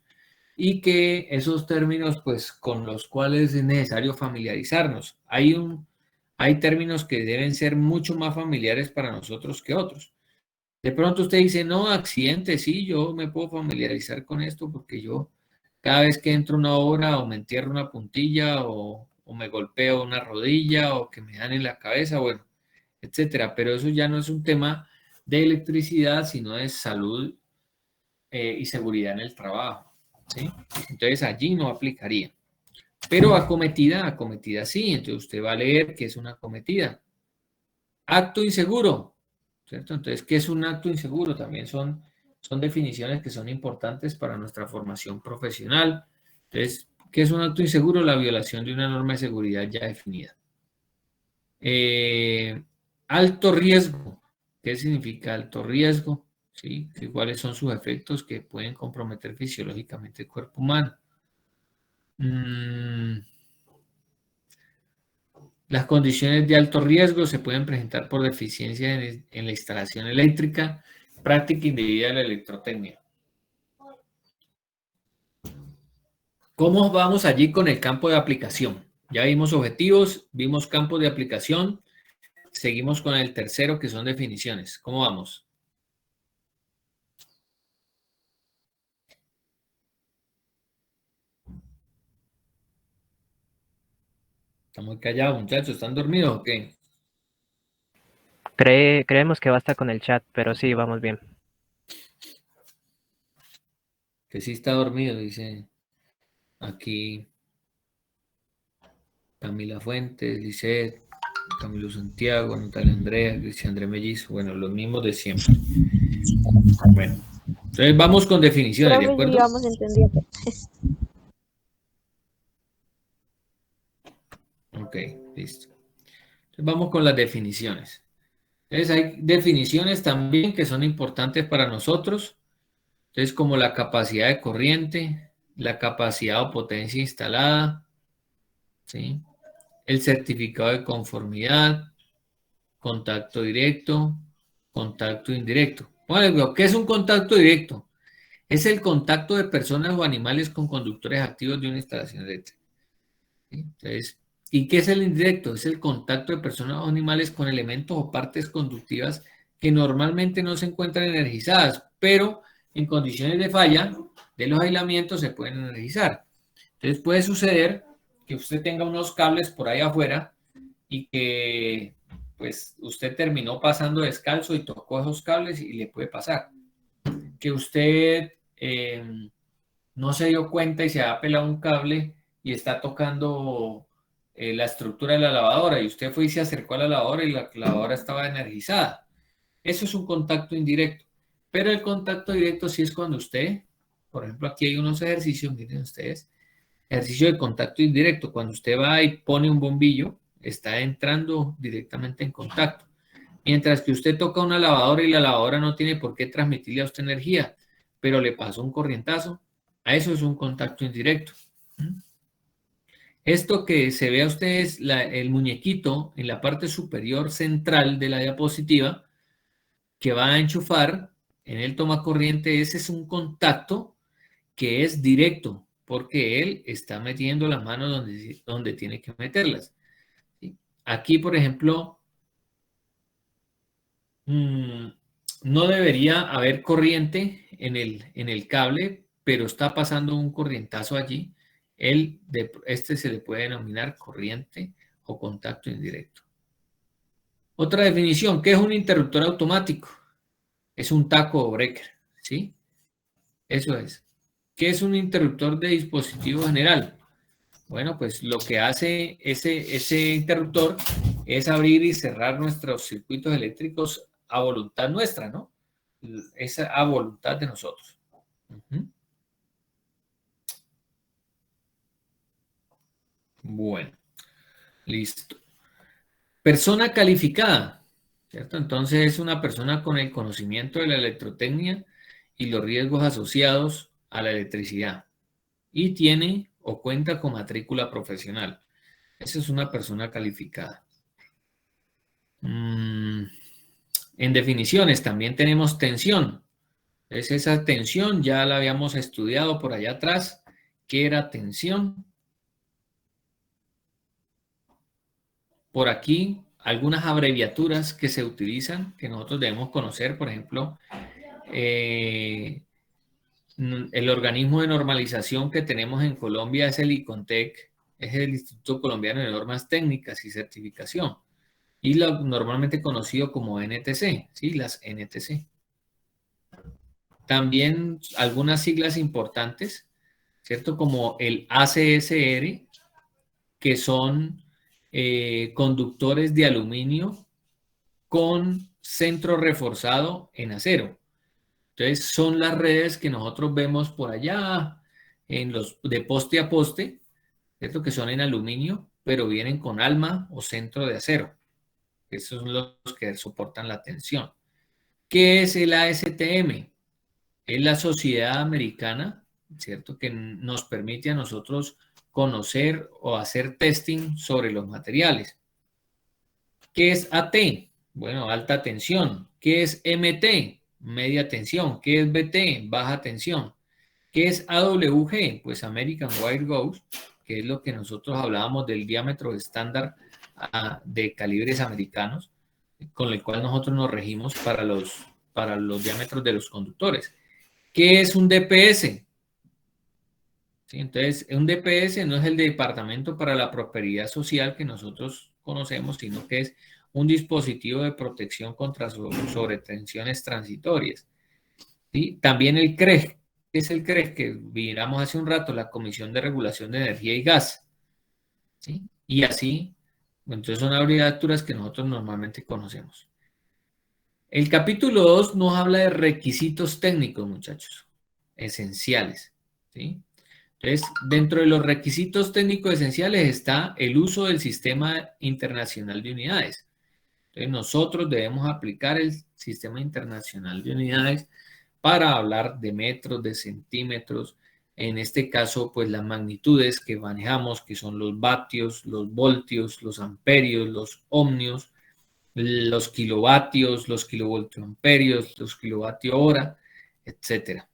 y que esos términos, pues, con los cuales es necesario familiarizarnos. Hay términos que deben ser mucho más familiares para nosotros que otros. De pronto usted dice, no, accidente, sí, yo me puedo familiarizar con esto porque yo cada vez que entro a una obra o me entierro una puntilla o me golpeo una rodilla o que me dan en la cabeza, bueno, etcétera. Pero eso ya no es un tema de electricidad, sino de salud y seguridad en el trabajo, ¿sí? Entonces allí no aplicaría. Pero acometida sí. Entonces usted va a leer qué es una acometida. Acto inseguro, ¿cierto? Entonces, ¿qué es un acto inseguro? También son definiciones que son importantes para nuestra formación profesional. Entonces, ¿qué es un acto inseguro? La violación de una norma de seguridad ya definida. Alto riesgo. ¿Qué significa alto riesgo? ¿Sí? ¿Cuáles son sus efectos que pueden comprometer fisiológicamente el cuerpo humano? Las condiciones de alto riesgo se pueden presentar por deficiencia en la instalación eléctrica, práctica indebida de la electrotecnia. ¿Cómo vamos allí con el campo de aplicación? Ya vimos objetivos, vimos campos de aplicación, seguimos con el tercero que son definiciones. ¿Cómo vamos? Están muy callados, muchachos. ¿Están dormidos o qué? Creemos que basta con el chat, pero sí, vamos bien. Que sí está dormido, dice aquí Camila Fuentes, Lisette, Camilo Santiago, Natalia Andrea, Cristian André Mellizo. Bueno, los mismos de siempre. Bueno, entonces vamos con definiciones, ¿de acuerdo? Sí, vamos entendiendo. Ok, listo. Entonces vamos con las definiciones. Entonces hay definiciones también que son importantes para nosotros. Entonces, como la capacidad de corriente, la capacidad o potencia instalada, ¿sí? El certificado de conformidad, contacto directo, contacto indirecto. Bueno, ¿qué es un contacto directo? Es el contacto de personas o animales con conductores activos de una instalación eléctrica. ¿Sí? Entonces, ¿y qué es el indirecto? Es el contacto de personas o animales con elementos o partes conductivas que normalmente no se encuentran energizadas, pero en condiciones de falla de los aislamientos se pueden energizar. Entonces puede suceder que usted tenga unos cables por ahí afuera y que pues usted terminó pasando descalzo y tocó esos cables y le puede pasar. Que usted no se dio cuenta y se ha pelado un cable y está tocando la estructura de la lavadora y usted fue y se acercó a la lavadora y la lavadora estaba energizada. Eso es un contacto indirecto. Pero el contacto directo sí es cuando usted, por ejemplo, aquí hay unos ejercicios, miren ustedes, ejercicio de contacto indirecto. Cuando usted va y pone un bombillo, está entrando directamente en contacto. Mientras que usted toca una lavadora y la lavadora no tiene por qué transmitirle a usted energía, pero le pasó un corrientazo, a eso es un contacto indirecto. Esto que se ve a ustedes, el muñequito en la parte superior central de la diapositiva, que va a enchufar en el tomacorriente, ese es un contacto que es directo, porque él está metiendo las manos donde tiene que meterlas. ¿Sí? Aquí, por ejemplo, no debería haber corriente en el cable, pero está pasando un corrientazo allí. Este se le puede denominar corriente o contacto indirecto. Otra definición, ¿qué es un interruptor automático? Es un taco o breaker, ¿sí? Eso es. ¿Qué es un interruptor de dispositivo general? Bueno, pues lo que hace ese interruptor es abrir y cerrar nuestros circuitos eléctricos a voluntad nuestra, ¿no? Es a voluntad de nosotros. Bueno, listo. Persona calificada, ¿cierto? Entonces es una persona con el conocimiento de la electrotecnia y los riesgos asociados a la electricidad y tiene o cuenta con matrícula profesional. Esa es una persona calificada. En definiciones también tenemos tensión. Esa tensión ya la habíamos estudiado por allá atrás. ¿Qué era tensión? Por aquí, algunas abreviaturas que se utilizan, que nosotros debemos conocer, por ejemplo, el organismo de normalización que tenemos en Colombia es el ICONTEC, es el Instituto Colombiano de Normas Técnicas y Certificación, y normalmente conocido como NTC, ¿sí? Las NTC. También algunas siglas importantes, ¿cierto? Como el ACSR, que son conductores de aluminio con centro reforzado en acero. Entonces, son las redes que nosotros vemos por allá de poste a poste, ¿cierto? Que son en aluminio, pero vienen con alma o centro de acero. Esos son los que soportan la tensión. ¿Qué es el ASTM? Es la sociedad americana, ¿cierto? Que nos permite a nosotros conocer o hacer testing sobre los materiales. ¿Qué es AT? Bueno, alta tensión. ¿Qué es MT? Media tensión. ¿Qué es BT? Baja tensión. ¿Qué es AWG? Pues American Wire Gauge, que es lo que nosotros hablábamos del diámetro estándar de calibres americanos, con el cual nosotros nos regimos para los diámetros de los conductores. ¿Qué es un DPS? ¿Sí? Entonces, un DPS no es el Departamento para la Prosperidad Social que nosotros conocemos, sino que es un dispositivo de protección contra sobretensiones transitorias. ¿Sí? También el CREG, ¿qué es el CREG? Que miramos hace un rato, la Comisión de Regulación de Energía y Gas. ¿Sí? Y así, entonces son abreviaturas que nosotros normalmente conocemos. El capítulo 2 nos habla de requisitos técnicos, muchachos, esenciales. ¿Sí? Entonces, dentro de los requisitos técnicos esenciales está el uso del Sistema Internacional de Unidades. Entonces, nosotros debemos aplicar el Sistema Internacional de Unidades para hablar de metros, de centímetros. En este caso, pues las magnitudes que manejamos, que son los vatios, los voltios, los amperios, los ohmios, los kilovatios, los kilovoltoamperios, los kilovatio hora, etcétera.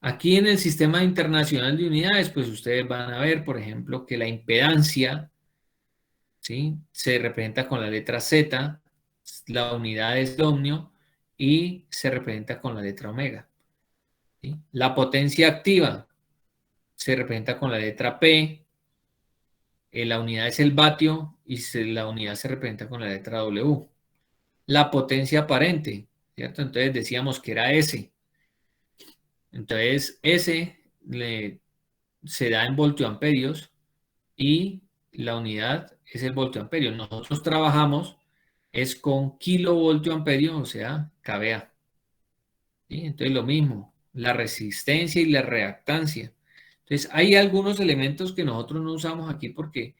Aquí en el Sistema Internacional de Unidades, pues ustedes van a ver, por ejemplo, que la impedancia, ¿sí? Se representa con la letra Z, la unidad es el ohmio y se representa con la letra omega. ¿Sí? La potencia activa se representa con la letra P, la unidad es el vatio y la unidad se representa con la letra W. La potencia aparente, ¿cierto? Entonces decíamos que era S. Entonces S se da en voltioamperios y la unidad es el voltioamperio. Nosotros trabajamos es con kilovoltioamperio, o sea, kVA. ¿Sí? Entonces lo mismo, la resistencia y la reactancia. Entonces hay algunos elementos que nosotros no usamos aquí porque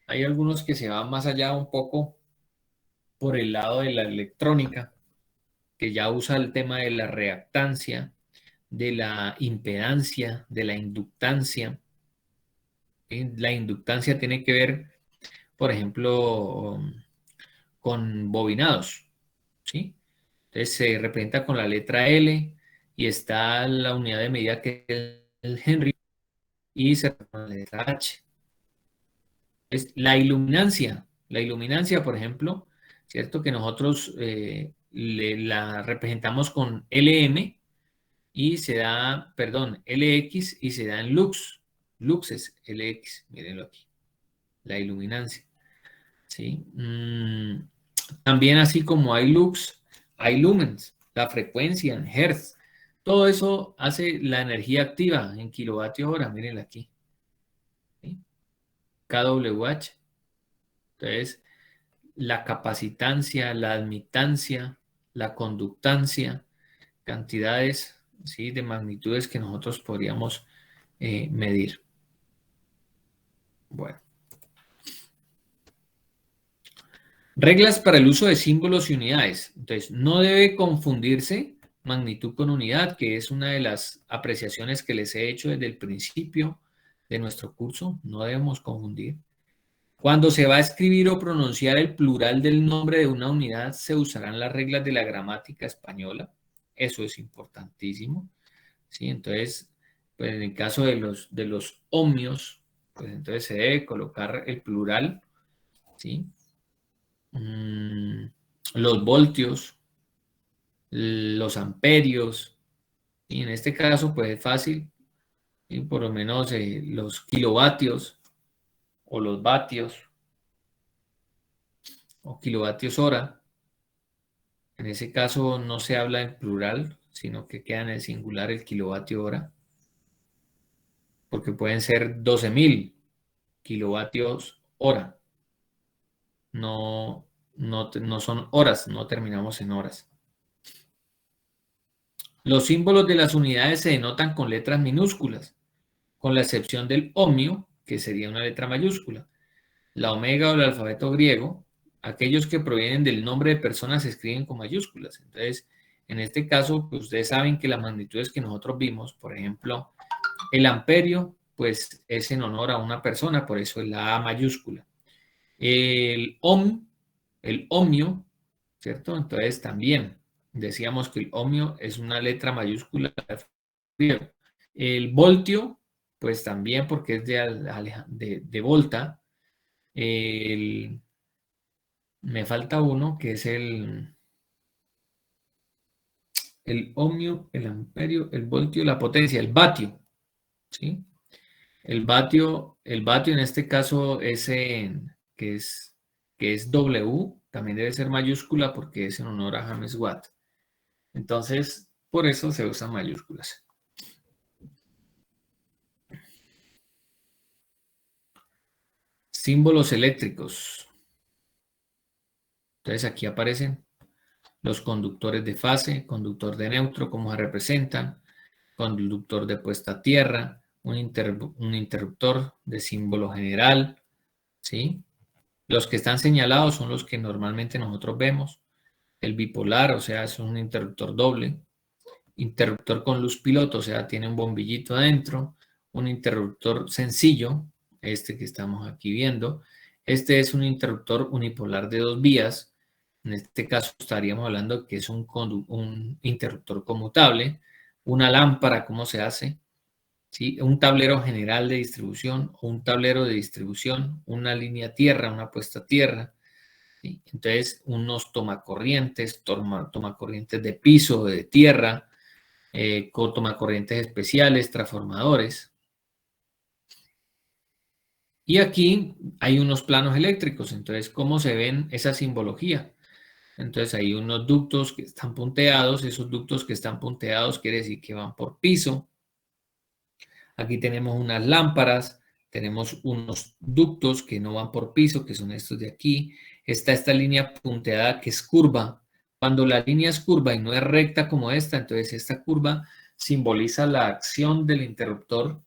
hay algunos que se van más allá un poco por el lado de la electrónica, que ya usa el tema de la reactancia, de la impedancia, de la inductancia. ¿Sí? La inductancia tiene que ver, por ejemplo, con bobinados. ¿sí? Entonces se representa con la letra L y está la unidad de medida que es el Henry y se representa con la letra H. Es la iluminancia, por ejemplo, ¿cierto? Que nosotros la representamos con LM y se da, perdón, LX y se da en lux. Lux es LX, mírenlo aquí, la iluminancia, ¿sí? También así como hay lux, hay lumens, la frecuencia en hertz. Todo eso hace la energía activa en kilovatios hora, mírenla aquí, ¿sí? kWh. Entonces, la capacitancia, la admitancia, la conductancia, cantidades, ¿sí?, de magnitudes que nosotros podríamos medir. Bueno. Reglas para el uso de símbolos y unidades. Entonces, no debe confundirse magnitud con unidad, que es una de las apreciaciones que les he hecho desde el principio de nuestro curso. No debemos confundir. Cuando se va a escribir o pronunciar el plural del nombre de una unidad, se usarán las reglas de la gramática española. Eso es importantísimo, ¿sí? Entonces, pues en el caso de los ohmios, pues entonces se debe colocar el plural, ¿sí? Los voltios, los amperios, y en este caso pues es fácil, ¿sí? Por lo menos los kilovatios o los vatios o kilovatios hora. En ese caso no se habla en plural, sino que queda en el singular el kilovatio hora, porque pueden ser 12.000 kilovatios hora. No son horas, no terminamos en horas. Los símbolos de las unidades se denotan con letras minúsculas, con la excepción del ohmio, que sería una letra mayúscula. La omega o el alfabeto griego, aquellos que provienen del nombre de personas se escriben con mayúsculas. Entonces, en este caso, pues ustedes saben que las magnitudes que nosotros vimos, por ejemplo, el amperio, pues es en honor a una persona, por eso es la A mayúscula. El ohmio, ¿cierto? Entonces también decíamos que el ohmio es una letra mayúscula griego. El voltio, pues también porque es de volta. Me falta uno que es el ohmio, el amperio, el voltio, la potencia, el vatio, ¿sí? El vatio en este caso es que es W, también debe ser mayúscula porque es en honor a James Watt. Entonces, por eso se usan mayúsculas. Símbolos eléctricos. Entonces aquí aparecen los conductores de fase, conductor de neutro, cómo se representan, conductor de puesta a tierra, un interruptor de símbolo general, ¿sí? Los que están señalados son los que normalmente nosotros vemos. El bipolar, o sea, es un interruptor doble. Interruptor con luz piloto, o sea, tiene un bombillito adentro. Un interruptor sencillo, este que estamos aquí viendo. Este es un interruptor unipolar de 2 vías. En este caso estaríamos hablando que es un interruptor conmutable. Una lámpara, ¿cómo se hace? ¿Sí? Un tablero general de distribución o un tablero de distribución, una línea tierra, una puesta a tierra. ¿Sí? Entonces, unos tomacorrientes de piso, de tierra, con tomacorrientes especiales, transformadores. Y aquí hay unos planos eléctricos. Entonces, ¿cómo se ven esa simbología? Entonces, hay unos ductos que están punteados. Esos ductos que están punteados quiere decir que van por piso. Aquí tenemos unas lámparas, tenemos unos ductos que no van por piso, que son estos de aquí. Está esta línea punteada que es curva. Cuando la línea es curva y no es recta como esta, entonces esta curva simboliza la acción del interruptor,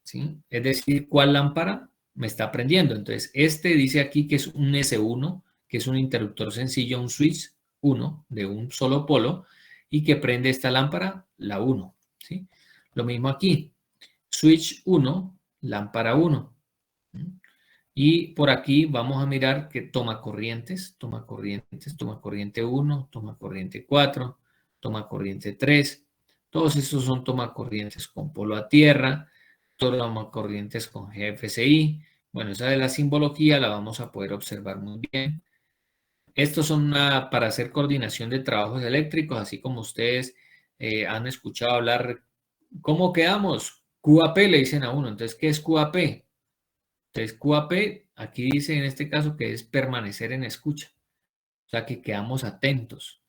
¿sí? Es decir, ¿cuál lámpara me está prendiendo? Entonces, este dice aquí que es un S1, que es un interruptor sencillo, un switch 1 de un solo polo, y que prende esta lámpara, la 1, ¿sí? Lo mismo aquí. Switch 1, lámpara 1. Y por aquí vamos a mirar que toma corrientes, toma corriente 1, toma corriente 4, toma corriente 3. Todos estos son toma corrientes con polo a tierra, toma corrientes con GFCI. Bueno, esa de la simbología la vamos a poder observar muy bien. Estos son para hacer coordinación de trabajos eléctricos, así como ustedes han escuchado hablar. ¿Cómo quedamos? QAP le dicen a uno. Entonces, ¿qué es QAP? Entonces, QAP, aquí dice en este caso que es permanecer en escucha. O sea, que quedamos atentos.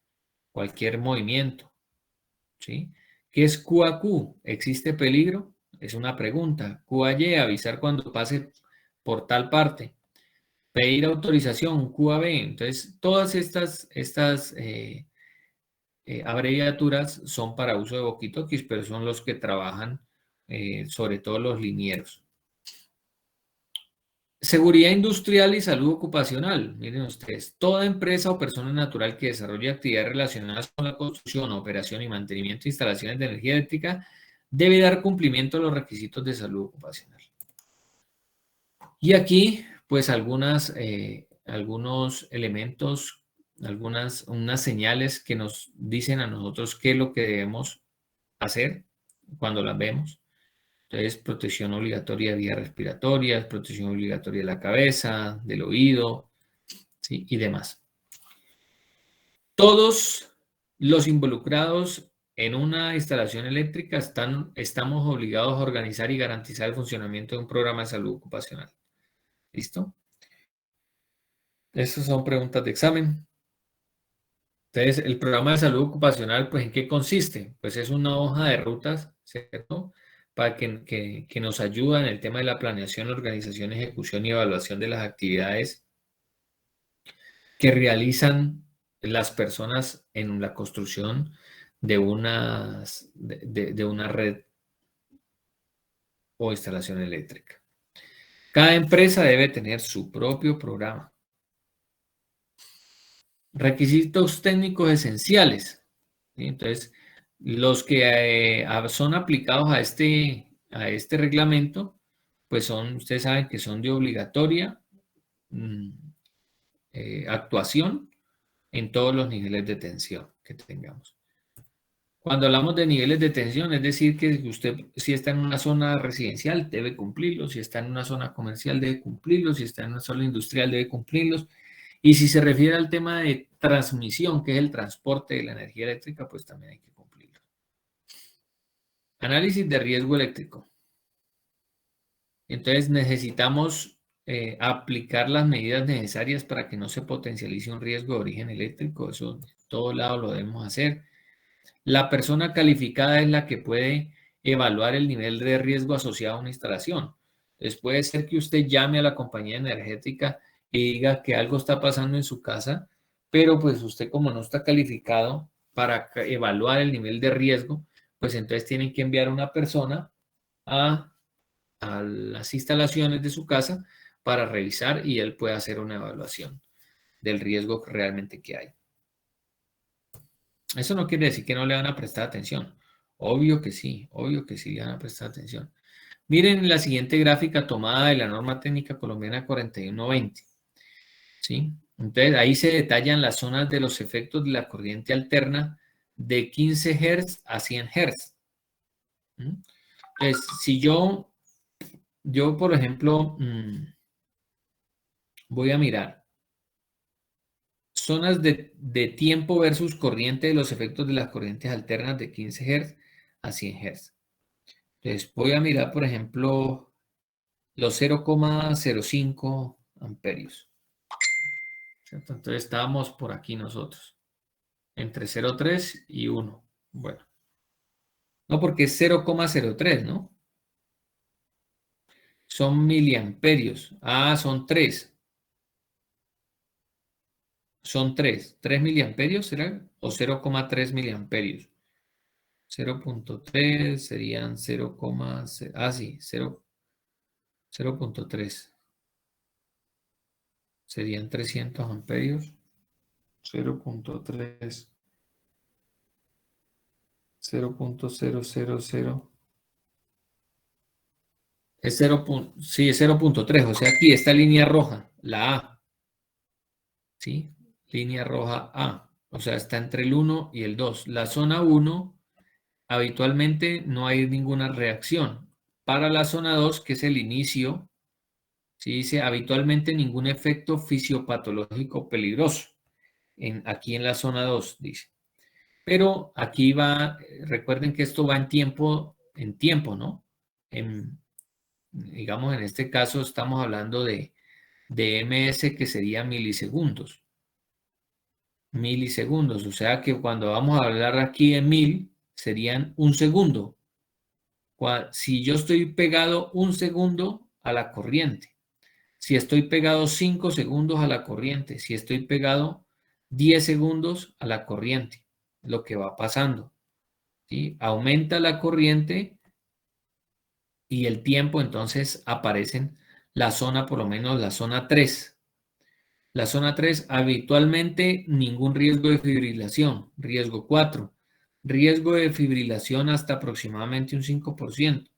Cualquier movimiento. ¿Sí? ¿Qué es QAQ? ¿Existe peligro? Es una pregunta. QAY, avisar cuando pase por tal parte. Pedir autorización, QAB. Entonces, todas estas abreviaturas son para uso de walkie-talkies, pero son los que trabajan, sobre todo los linieros. Seguridad industrial y salud ocupacional. Miren ustedes, toda empresa o persona natural que desarrolle actividades relacionadas con la construcción, operación y mantenimiento de instalaciones de energía eléctrica debe dar cumplimiento a los requisitos de salud ocupacional. Y aquí, pues, algunos elementos, unas señales que nos dicen a nosotros qué es lo que debemos hacer cuando las vemos. Entonces, protección obligatoria de vías respiratorias, protección obligatoria de la cabeza, del oído, ¿sí? Y demás. Todos los involucrados en una instalación eléctrica estamos obligados a organizar y garantizar el funcionamiento de un programa de salud ocupacional. ¿Listo? Estas son preguntas de examen. Entonces, el programa de salud ocupacional, pues, ¿en qué consiste? Pues es una hoja de rutas, ¿cierto? Para que nos ayuda en el tema de la planeación, organización, ejecución y evaluación de las actividades que realizan las personas en la construcción de una red o instalación eléctrica. Cada empresa debe tener su propio programa. Requisitos técnicos esenciales. ¿Sí? Entonces, los que son aplicados a este reglamento, pues ustedes saben que son de obligatoria actuación en todos los niveles de tensión que tengamos. Cuando hablamos de niveles de tensión, es decir, que usted, si está en una zona residencial, debe cumplirlos, si está en una zona comercial, debe cumplirlos, si está en una zona industrial, debe cumplirlos. Y si se refiere al tema de transmisión, que es el transporte de la energía eléctrica, pues también hay que cumplirlo. Análisis de riesgo eléctrico. Entonces necesitamos aplicar las medidas necesarias para que no se potencialice un riesgo de origen eléctrico. Eso de todo lado lo debemos hacer. La persona calificada es la que puede evaluar el nivel de riesgo asociado a una instalación. Entonces puede ser que usted llame a la compañía energética y diga que algo está pasando en su casa, pero pues usted, como no está calificado para evaluar el nivel de riesgo, pues entonces tienen que enviar a una persona a las instalaciones de su casa para revisar y él puede hacer una evaluación del riesgo realmente que hay. Eso no quiere decir que no le van a prestar atención. Obvio que sí le van a prestar atención. Miren la siguiente gráfica tomada de la norma técnica colombiana 4120. ¿Sí? Entonces, ahí se detallan las zonas de los efectos de la corriente alterna de 15 Hz a 100 Hz. Entonces, si yo por ejemplo, voy a mirar zonas de tiempo versus corriente de los efectos de las corrientes alternas de 15 Hz a 100 Hz. Entonces, voy a mirar, por ejemplo, los 0,05 amperios. ¿Cierto? Entonces, estábamos por aquí nosotros, entre 0,3 y 1. Bueno, no, porque es 0,03, ¿no? Son miliamperios. Ah, son 3. Son 3. ¿3 miliamperios será? ¿O 0,3 miliamperios? 0,3 serían 0, sí, 0,3. Serían 300 amperios. 0,3. 0,000. Es 0. Sí, es 0.3. O sea, aquí esta línea roja, la A. ¿Sí? Línea roja A. O sea, está entre el 1 y el 2. La zona 1, habitualmente no hay ninguna reacción. Para la zona 2, que es el inicio, ¿sí? Dice habitualmente ningún efecto fisiopatológico peligroso. Aquí en la zona 2, dice. Pero aquí va, recuerden que esto va en tiempo, ¿no? Digamos, en este caso estamos hablando de ms, que sería milisegundos. Milisegundos, o sea que cuando vamos a hablar aquí en 1000, serían un segundo. Si yo estoy pegado un segundo a la corriente, si estoy pegado 5 segundos a la corriente, si estoy pegado 10 segundos a la corriente, lo que va pasando, ¿sí? Aumenta la corriente y el tiempo, entonces aparecen la zona, por lo menos la zona 3. La zona 3, habitualmente ningún riesgo de fibrilación. Riesgo 4, riesgo de fibrilación hasta aproximadamente un 5%.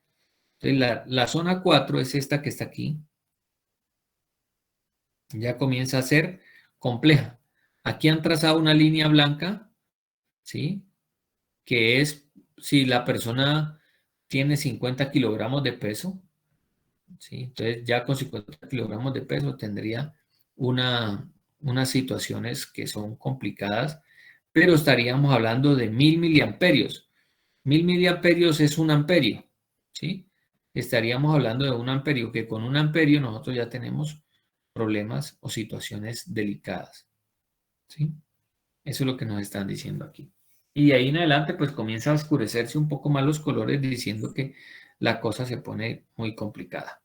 Entonces, la zona 4 es esta que está aquí. Ya comienza a ser compleja. Aquí han trazado una línea blanca, ¿sí? Que es si la persona tiene 50 kilogramos de peso, ¿sí? Entonces, ya con 50 kilogramos de peso tendría unas situaciones que son complicadas, pero estaríamos hablando de 1000 miliamperios. 1000 miliamperios es un amperio, ¿sí? Estaríamos hablando de un amperio, que con un amperio nosotros ya tenemos problemas o situaciones delicadas, ¿sí? Eso es lo que nos están diciendo aquí. Y de ahí en adelante, pues comienza a oscurecerse un poco más los colores, diciendo que la cosa se pone muy complicada.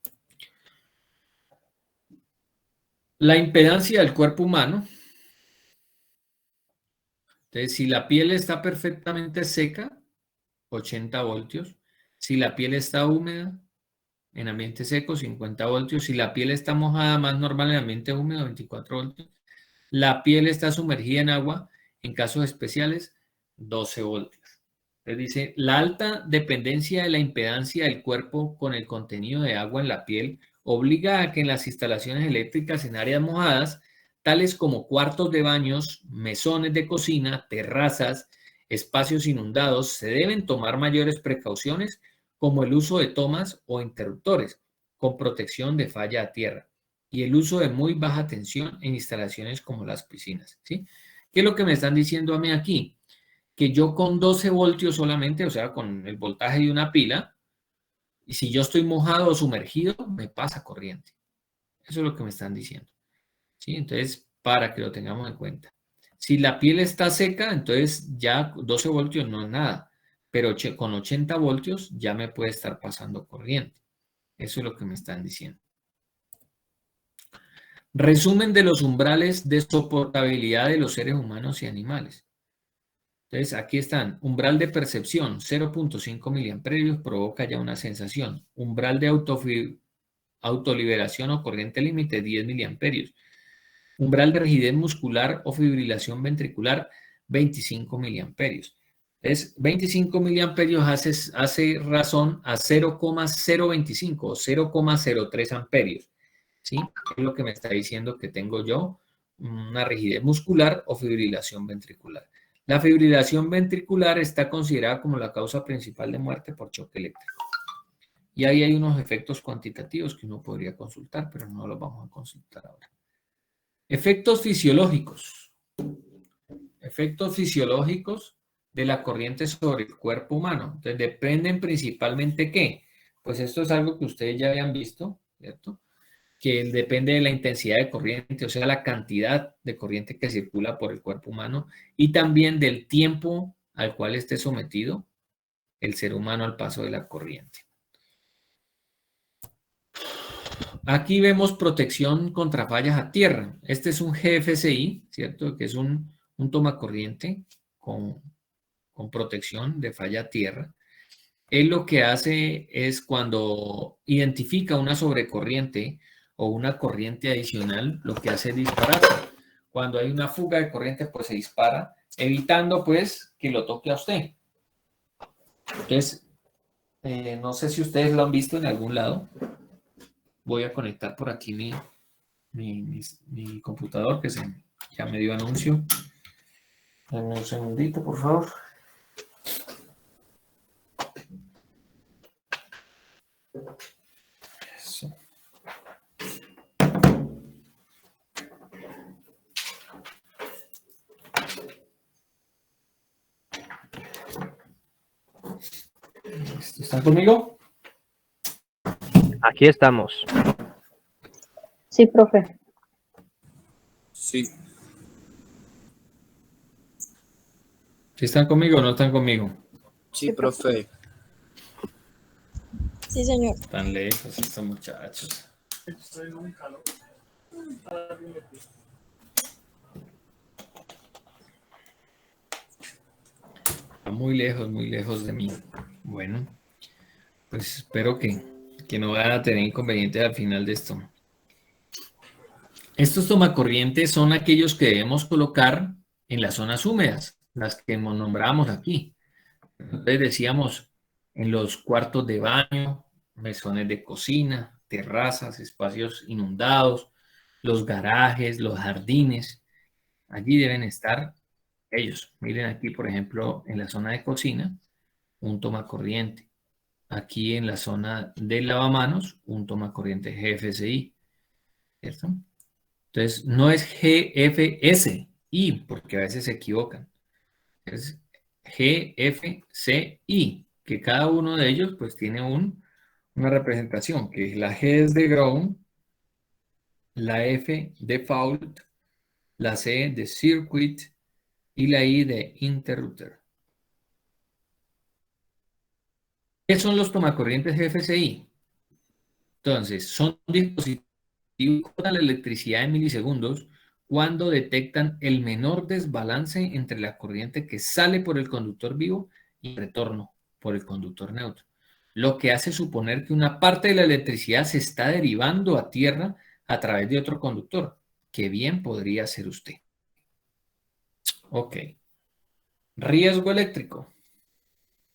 La impedancia del cuerpo humano. Entonces, si la piel está perfectamente seca, 80 voltios. Si la piel está húmeda, en ambiente seco, 50 voltios. Si la piel está mojada, más normal en ambiente húmedo, 24 voltios. La piel está sumergida en agua, en casos especiales, 12 voltios. Entonces dice, la alta dependencia de la impedancia del cuerpo con el contenido de agua en la piel obliga a que en las instalaciones eléctricas en áreas mojadas, tales como cuartos de baños, mesones de cocina, terrazas, espacios inundados, se deben tomar mayores precauciones como el uso de tomas o interruptores con protección de falla a tierra y el uso de muy baja tensión en instalaciones como las piscinas, ¿sí? ¿Qué es lo que me están diciendo a mí aquí? Que yo con 12 voltios solamente, o sea, con el voltaje de una pila, y si yo estoy mojado o sumergido, me pasa corriente. Eso es lo que me están diciendo, ¿sí? Entonces, para que lo tengamos en cuenta. Si la piel está seca, entonces ya 12 voltios no es nada, pero con 80 voltios ya me puede estar pasando corriente. Eso es lo que me están diciendo. Resumen de los umbrales de soportabilidad de los seres humanos y animales. Entonces, aquí están. Umbral de percepción, 0.5 miliamperios, provoca ya una sensación. Umbral de autoliberación o corriente límite, 10 miliamperios. Umbral de rigidez muscular o fibrilación ventricular, 25 miliamperios. Entonces, 25 miliamperios hace razón a 0,025 o 0,03 amperios. ¿Sí? Es lo que me está diciendo que tengo yo, una rigidez muscular o fibrilación ventricular. La fibrilación ventricular está considerada como la causa principal de muerte por choque eléctrico. Y ahí hay unos efectos cuantitativos que uno podría consultar, pero no los vamos a consultar ahora. Efectos fisiológicos. Efectos fisiológicos de la corriente sobre el cuerpo humano. Entonces, dependen principalmente ¿qué? Pues esto es algo que ustedes ya habían visto, ¿cierto? Que depende de la intensidad de corriente, o sea, la cantidad de corriente que circula por el cuerpo humano y también del tiempo al cual esté sometido el ser humano al paso de la corriente. Aquí vemos protección contra fallas a tierra. Este es un GFCI, ¿cierto? Que es un tomacorriente con protección de falla a tierra. Él lo que hace es cuando identifica una sobrecorriente o una corriente adicional, lo que hace es dispararse. Cuando hay una fuga de corriente, pues se dispara, evitando pues que lo toque a usted. Entonces, no sé si ustedes lo han visto en algún lado, voy a conectar por aquí mi computador que ya me dio anuncio. Dame un segundito, por favor. Eso. ¿Están conmigo? Aquí estamos. Sí, profe. Sí, ¿Sí están conmigo o no están conmigo? sí, profe. Sí, señor. Están lejos estos muchachos. Están muy lejos de mí. Bueno, pues espero que no van a tener inconvenientes al final de esto. Estos tomacorrientes son aquellos que debemos colocar en las zonas húmedas, las que nombramos aquí. Entonces decíamos en los cuartos de baño, mesones de cocina, terrazas, espacios inundados, los garajes, los jardines. Allí deben estar ellos. Miren aquí, por ejemplo, en la zona de cocina, un tomacorriente. Aquí en la zona del lavamanos, un tomacorriente GFSI, ¿cierto? Entonces, no es GFSI, porque a veces se equivocan. Es GFCI, que cada uno de ellos pues tiene una representación, que la G es de ground, la F de fault, la C de circuit y la I de interrupter. ¿Qué son los tomacorrientes GFCI? Entonces, son dispositivos con la electricidad en milisegundos cuando detectan el menor desbalance entre la corriente que sale por el conductor vivo y el retorno por el conductor neutro, lo que hace suponer que una parte de la electricidad se está derivando a tierra a través de otro conductor, que bien podría ser usted. Ok. Riesgo eléctrico.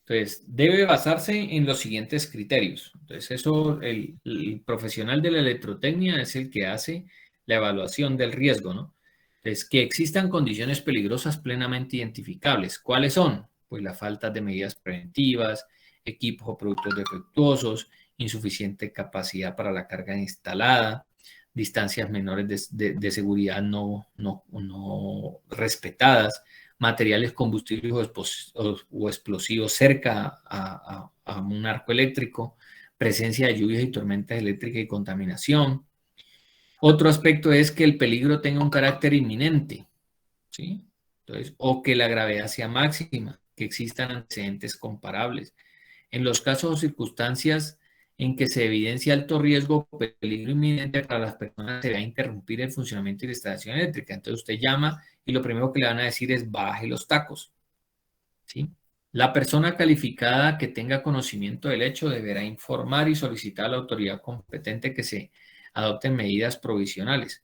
Entonces, debe basarse en los siguientes criterios. Entonces, eso, el profesional de la electrotecnia es el que hace la evaluación del riesgo, ¿no? Entonces, que existan condiciones peligrosas plenamente identificables. ¿Cuáles son? Pues la falta de medidas preventivas, equipos o productos defectuosos, insuficiente capacidad para la carga instalada, distancias menores de seguridad no respetadas, materiales combustibles o explosivos cerca a un arco eléctrico, presencia de lluvias y tormentas eléctricas y contaminación. Otro aspecto es que el peligro tenga un carácter inminente, ¿sí? Entonces, o que la gravedad sea máxima, que existan antecedentes comparables. En los casos o circunstancias en que se evidencia alto riesgo o peligro inminente para las personas, se va a interrumpir el funcionamiento de la instalación eléctrica. Entonces usted llama y lo primero que le van a decir es baje los tacos, ¿sí? La persona calificada que tenga conocimiento del hecho deberá informar y solicitar a la autoridad competente que se adopten medidas provisionales,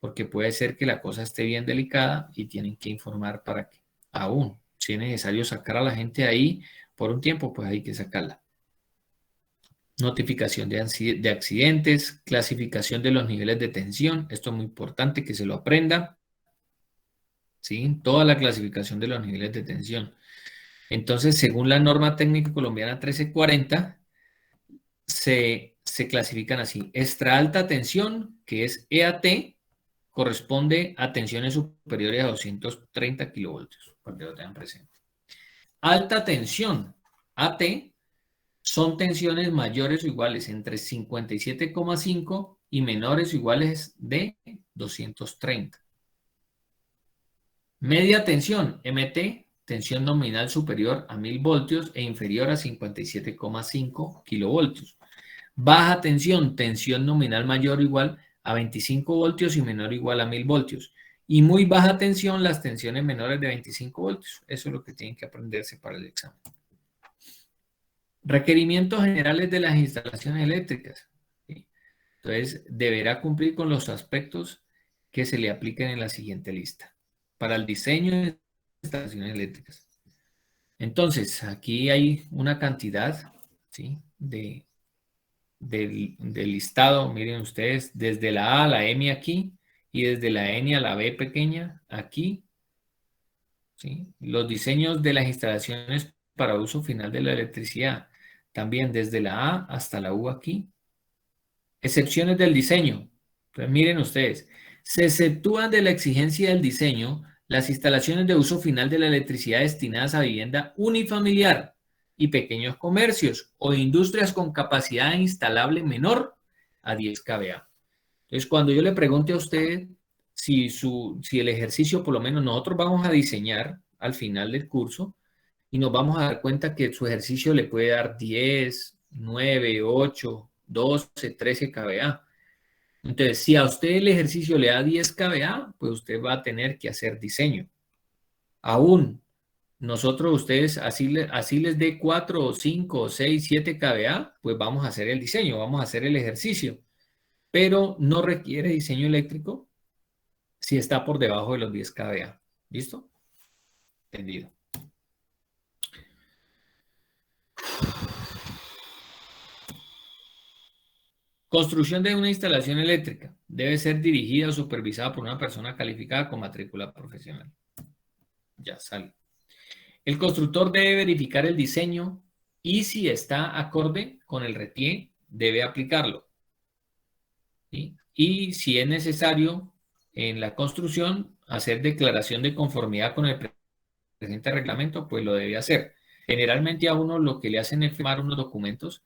porque puede ser que la cosa esté bien delicada y tienen que informar para que, aún, si es necesario sacar a la gente ahí por un tiempo, pues hay que sacarla. Notificación de accidentes, clasificación de los niveles de tensión, esto es muy importante que se lo aprenda, ¿sí? Toda la clasificación de los niveles de tensión. Entonces, según la norma técnica colombiana 1340, se clasifican así. Extra alta tensión, que es EAT, corresponde a tensiones superiores a 230 kilovoltios, para que lo tengan presente. Alta tensión, AT, son tensiones mayores o iguales entre 57,5 y menores o iguales de 230. Media tensión, MT, tensión nominal superior a 1000 voltios e inferior a 57,5 kilovoltios. Baja tensión, tensión nominal mayor o igual a 25 voltios y menor o igual a 1000 voltios. Y muy baja tensión, las tensiones menores de 25 voltios. Eso es lo que tienen que aprenderse para el examen. Requerimientos generales de las instalaciones eléctricas, ¿sí? Entonces, deberá cumplir con los aspectos que se le apliquen en la siguiente lista. Para el diseño de instalaciones eléctricas. Entonces, aquí hay una cantidad, ¿sí?, de del listado, miren ustedes, desde la A a la M aquí y desde la N a la B pequeña aquí, ¿sí? Los diseños de las instalaciones para uso final de la electricidad, también desde la A hasta la U aquí. Excepciones del diseño. Entonces miren ustedes, se exceptúan de la exigencia del diseño las instalaciones de uso final de la electricidad destinadas a vivienda unifamiliar y pequeños comercios o industrias con capacidad instalable menor a 10 kVA. Entonces, cuando yo le pregunte a usted si el ejercicio, por lo menos nosotros vamos a diseñar al final del curso y nos vamos a dar cuenta que su ejercicio le puede dar 10, 9, 8, 12, 13 kVA. Entonces, si a usted el ejercicio le da 10 kVA, pues usted va a tener que hacer diseño. Aún ustedes, así les dé 4, 5, 6, 7 kVA, pues vamos a hacer el diseño, vamos a hacer el ejercicio. Pero no requiere diseño eléctrico si está por debajo de los 10 kVA. ¿Listo? Entendido. Construcción de una instalación eléctrica. Debe ser dirigida o supervisada por una persona calificada con matrícula profesional. Ya sale. El constructor debe verificar el diseño y si está acorde con el RETIE, debe aplicarlo. ¿Sí? Y si es necesario, en la construcción, hacer declaración de conformidad con el presente reglamento, pues lo debe hacer. Generalmente a uno lo que le hacen es firmar unos documentos,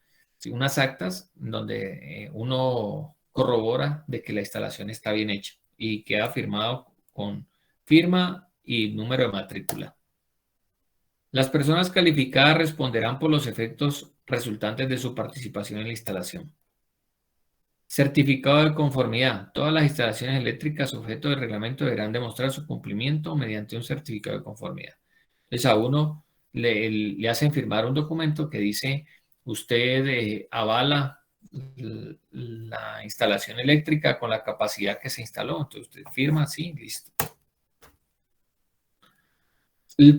unas actas, donde uno corrobora de que la instalación está bien hecha y queda firmado con firma y número de matrícula. Las personas calificadas responderán por los efectos resultantes de su participación en la instalación. Certificado de conformidad. Todas las instalaciones eléctricas sujeto del reglamento deberán demostrar su cumplimiento mediante un certificado de conformidad. Entonces a uno le hacen firmar un documento que dice, usted avala la instalación eléctrica con la capacidad que se instaló. Entonces usted firma así, listo.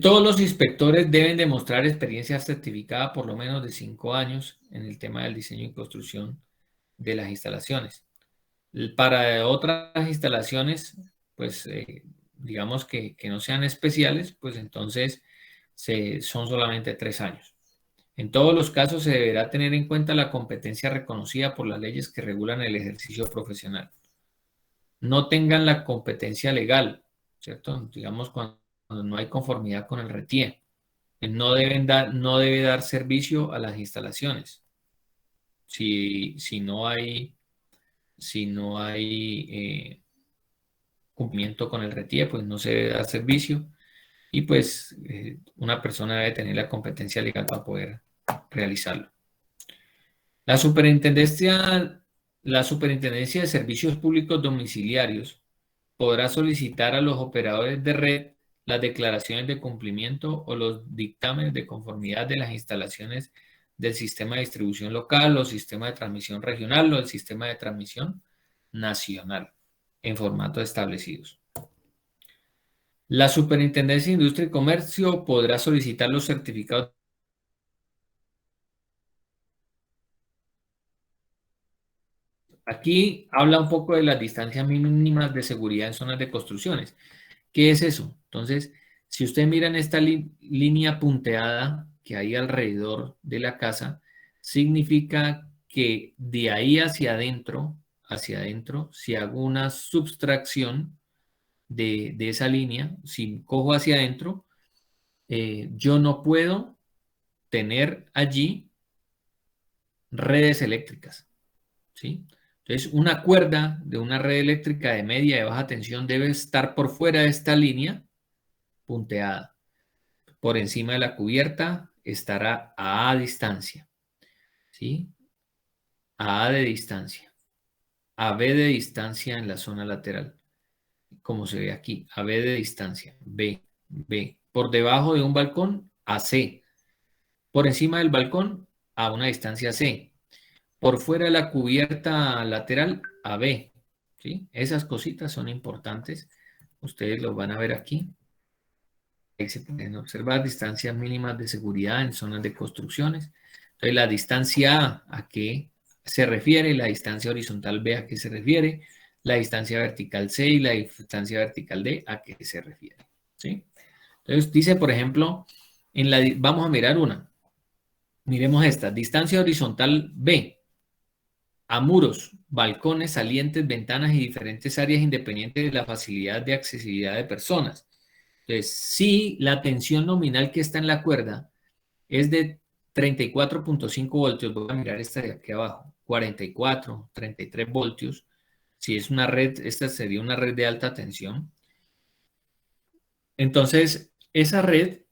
Todos los inspectores deben demostrar experiencia certificada por lo menos de 5 años en el tema del diseño y construcción de las instalaciones. Para otras instalaciones, pues digamos que no sean especiales, pues entonces son solamente 3 años. En todos los casos se deberá tener en cuenta la competencia reconocida por las leyes que regulan el ejercicio profesional. No tengan la competencia legal, ¿cierto? Digamos cuando no hay conformidad con el RETIE. No debe dar servicio a las instalaciones. Si no hay cumplimiento con el RETIE, pues no se debe dar servicio y pues una persona debe tener la competencia legal para poder realizarlo. La Superintendencia de Servicios Públicos Domiciliarios podrá solicitar a los operadores de red las declaraciones de cumplimiento o los dictámenes de conformidad de las instalaciones del sistema de distribución local, los sistemas de transmisión regional o el sistema de transmisión nacional en formatos establecidos. La Superintendencia de Industria y Comercio podrá solicitar los certificados. Aquí habla un poco de las distancias mínimas de seguridad en zonas de construcciones. ¿Qué es eso? Entonces, si usted mira en esta línea punteada que hay alrededor de la casa, significa que de ahí hacia adentro, si hago una subtracción de esa línea, si cojo hacia adentro, yo no puedo tener allí redes eléctricas, ¿sí? Entonces, una cuerda de una red eléctrica de media y de baja tensión debe estar por fuera de esta línea punteada. Por encima de la cubierta estará a distancia, ¿sí? A de distancia, a B de distancia en la zona lateral, como se ve aquí, a B de distancia, B. Por debajo de un balcón, a C. Por encima del balcón, a una distancia C. Por fuera de la cubierta lateral, a B. ¿Sí? Esas cositas son importantes. Ustedes lo van a ver aquí. Ahí se pueden observar distancias mínimas de seguridad en zonas de construcciones. Entonces, la distancia ¿a qué? se refiere, la distancia horizontal B a qué se refiere, la distancia vertical C y la distancia vertical D a qué se refiere. ¿Sí? Entonces dice, por ejemplo, vamos a mirar una. Miremos esta, distancia horizontal B a muros, balcones, salientes, ventanas y diferentes áreas independientes de la facilidad de accesibilidad de personas. Entonces, si la tensión nominal que está en la cuerda es de 34.5 voltios, voy a mirar esta de aquí abajo, 44, 33 voltios. Si es una red, esta sería una red de alta tensión. Entonces, esa red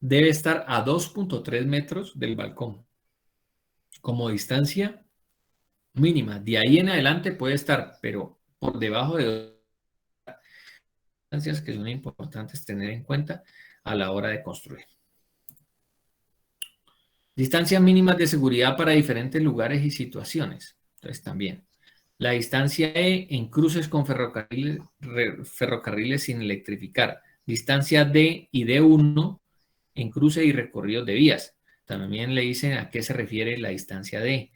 debe estar a 2.3 metros del balcón como distancia mínima. De ahí en adelante puede estar, pero por debajo de distancias que son importantes tener en cuenta a la hora de construir. Distancias mínimas de seguridad para diferentes lugares y situaciones. Entonces también. La distancia E en cruces con ferrocarriles sin electrificar. Distancia D y D1 en cruce y recorridos de vías. También le dicen a qué se refiere la distancia D.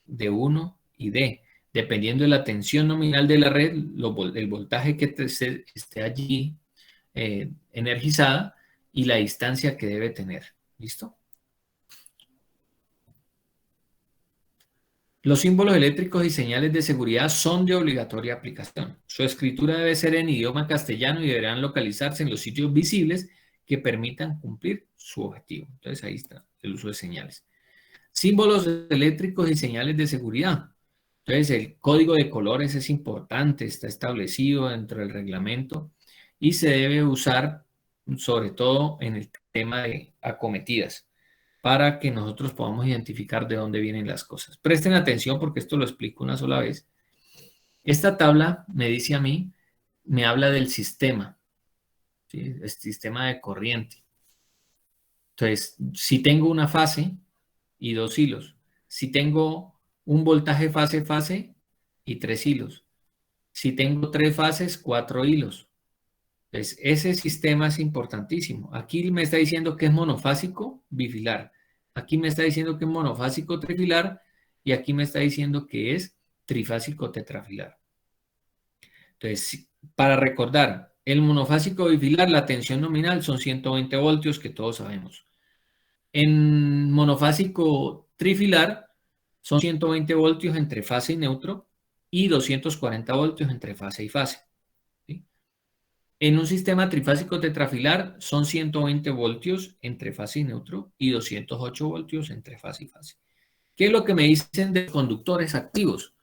D1 y D. Dependiendo de la tensión nominal de la red, el voltaje que esté allí energizada y la distancia que debe tener. ¿Listo? Los símbolos eléctricos y señales de seguridad son de obligatoria aplicación. Su escritura debe ser en idioma castellano y deberán localizarse en los sitios visibles que permitan cumplir su objetivo. Entonces ahí está el uso de señales. Símbolos eléctricos y señales de seguridad. Entonces el código de colores es importante, está establecido dentro del reglamento y se debe usar sobre todo en el tema de acometidas, para que nosotros podamos identificar de dónde vienen las cosas. Presten atención porque esto lo explico una sola vez. Esta tabla me dice a mí, me habla del sistema, ¿sí? El sistema de corriente. Entonces, si tengo una fase y 2 hilos, si tengo un voltaje fase y 3 hilos, si tengo 3 fases, 4 hilos. Entonces, ese sistema es importantísimo. Aquí me está diciendo que es monofásico bifilar. Aquí me está diciendo que es monofásico trifilar y aquí me está diciendo que es trifásico tetrafilar. Entonces, para recordar, el monofásico bifilar, la tensión nominal son 120 voltios que todos sabemos. En monofásico trifilar son 120 voltios entre fase y neutro y 240 voltios entre fase y fase. En un sistema trifásico tetrafilar son 120 voltios entre fase y neutro y 208 voltios entre fase y fase. ¿Qué es lo que me dicen de conductores activos?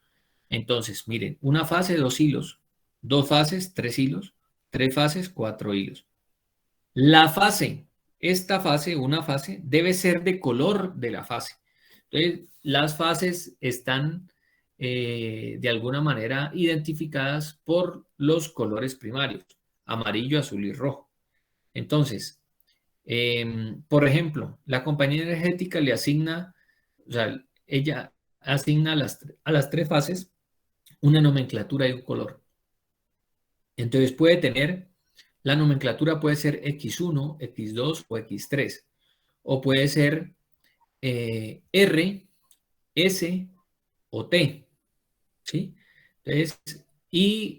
Entonces, miren, una fase, 2 hilos, 2 fases, 3 hilos, 3 fases, 4 hilos. La fase, esta fase, una fase, debe ser de color de la fase. Entonces, las fases están de alguna manera identificadas por los colores primarios. Amarillo, azul y rojo. Entonces, por ejemplo, la compañía energética le asigna, o sea, ella asigna a las 3 fases una nomenclatura y un color. Entonces puede tener, la nomenclatura puede ser X1, X2 o X3. O puede ser R, S o T. ¿Sí? Entonces,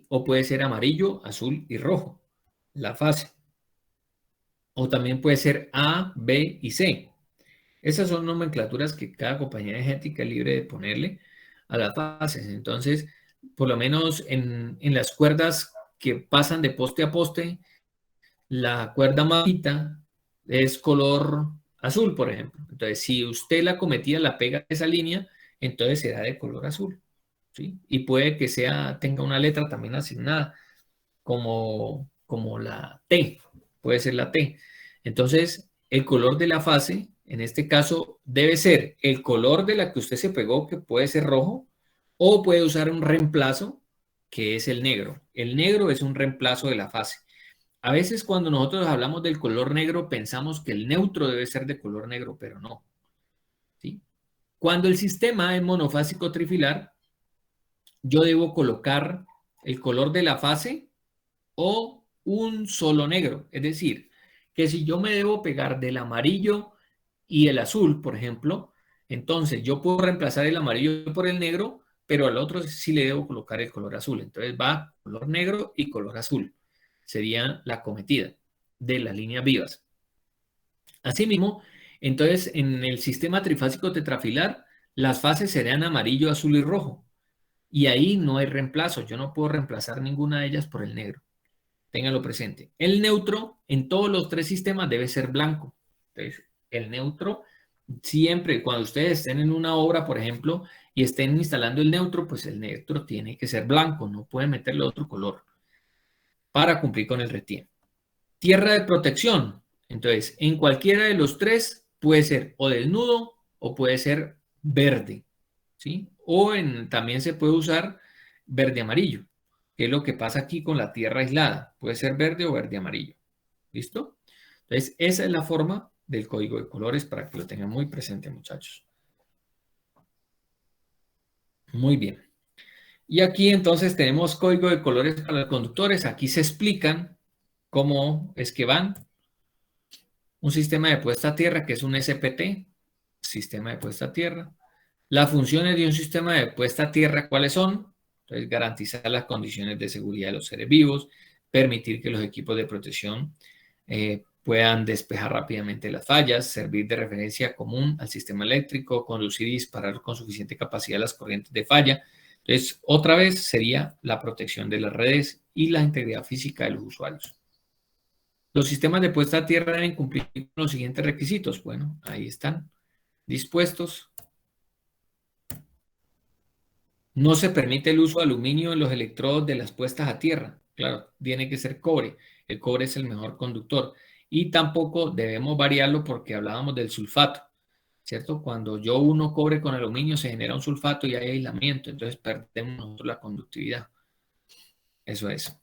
o puede ser amarillo, azul y rojo la fase. O también puede ser A, B y C. Esas son nomenclaturas que cada compañía energética es libre de ponerle a las fases. Entonces, por lo menos en las cuerdas que pasan de poste a poste, la cuerda más bajita es color azul, por ejemplo. Entonces, si usted la cometida la pega a esa línea, entonces será de color azul. ¿Sí? Y puede que tenga una letra también asignada, como la T, puede ser la T. Entonces, el color de la fase, en este caso, debe ser el color de la que usted se pegó, que puede ser rojo, o puede usar un reemplazo, que es el negro. El negro es un reemplazo de la fase. A veces cuando nosotros hablamos del color negro, pensamos que el neutro debe ser de color negro, pero no. ¿Sí? Cuando el sistema es monofásico trifilar, yo debo colocar el color de la fase o un solo negro. Es decir, que si yo me debo pegar del amarillo y el azul, por ejemplo, Entonces, yo puedo reemplazar el amarillo por el negro, pero al otro sí le debo colocar el color azul. Entonces va color negro y color azul. Sería la cometida de las líneas vivas. Asimismo, entonces en el sistema trifásico tetrafilar, las fases serían amarillo, azul y rojo. Y ahí no hay reemplazo. Yo no puedo reemplazar ninguna de ellas por el negro. Ténganlo presente. El neutro en todos los tres sistemas debe ser blanco. Entonces, el neutro siempre, cuando ustedes estén en una obra, por ejemplo, y estén instalando el neutro, pues el neutro tiene que ser blanco, no pueden meterle otro color para cumplir con el retien. Tierra de protección. Entonces, en cualquiera de los tres puede ser o desnudo o puede ser verde, ¿sí? O también se puede usar verde amarillo, que es lo que pasa aquí con la tierra aislada. Puede ser verde o verde amarillo. ¿Listo? Entonces, esa es la forma del código de colores para que lo tengan muy presente, muchachos. Muy bien. Y aquí entonces tenemos código de colores para los conductores. Aquí se explican cómo es que van. Un sistema de puesta a tierra que es un SPT, sistema de puesta a tierra. Las funciones de un sistema de puesta a tierra, ¿cuáles son? Entonces, garantizar las condiciones de seguridad de los seres vivos, permitir que los equipos de protección puedan despejar rápidamente las fallas, servir de referencia común al sistema eléctrico, conducir y disparar con suficiente capacidad las corrientes de falla. Entonces, otra vez sería la protección de las redes y la integridad física de los usuarios. Los sistemas de puesta a tierra deben cumplir con los siguientes requisitos. Bueno, ahí están dispuestos. No se permite el uso de aluminio en los electrodos de las puestas a tierra. Claro, tiene que ser cobre. El cobre es el mejor conductor. Y tampoco debemos variarlo porque hablábamos del sulfato, ¿cierto? Cuando yo uno cobre con aluminio se genera un sulfato y hay aislamiento. Entonces perdemos nosotros la conductividad. Eso es.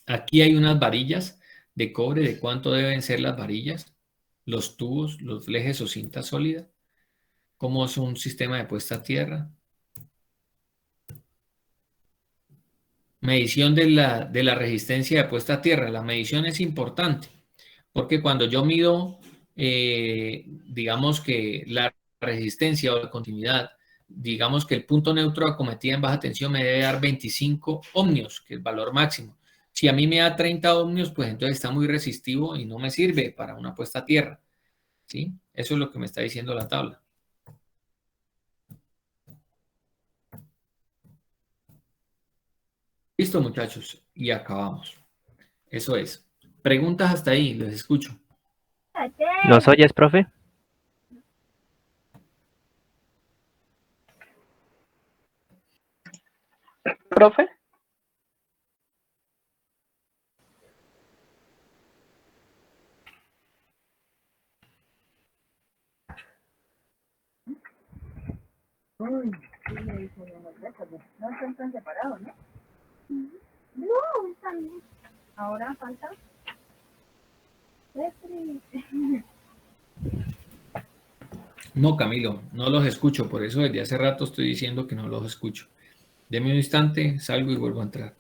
Aquí hay unas varillas de cobre. ¿De cuánto deben ser las varillas? Los tubos, los flejes o cinta sólida. ¿Cómo es un sistema de puesta a tierra? Medición de la resistencia de puesta a tierra. La medición es importante porque cuando yo mido, digamos que la resistencia o la continuidad, digamos que el punto neutro de acometida en baja tensión me debe dar 25 ohmios, que es el valor máximo. Si a mí me da 30 ohmios, pues entonces está muy resistivo y no me sirve para una puesta a tierra, ¿sí? Eso es lo que me está diciendo la tabla. Listo, muchachos, y acabamos. Eso es. Preguntas hasta ahí, les escucho. ¿Nos oyes, profe? ¿Profe? Ahora falta. No, Camilo, no los escucho, por eso desde hace rato estoy diciendo que no los escucho. Deme un instante, salgo y vuelvo a entrar.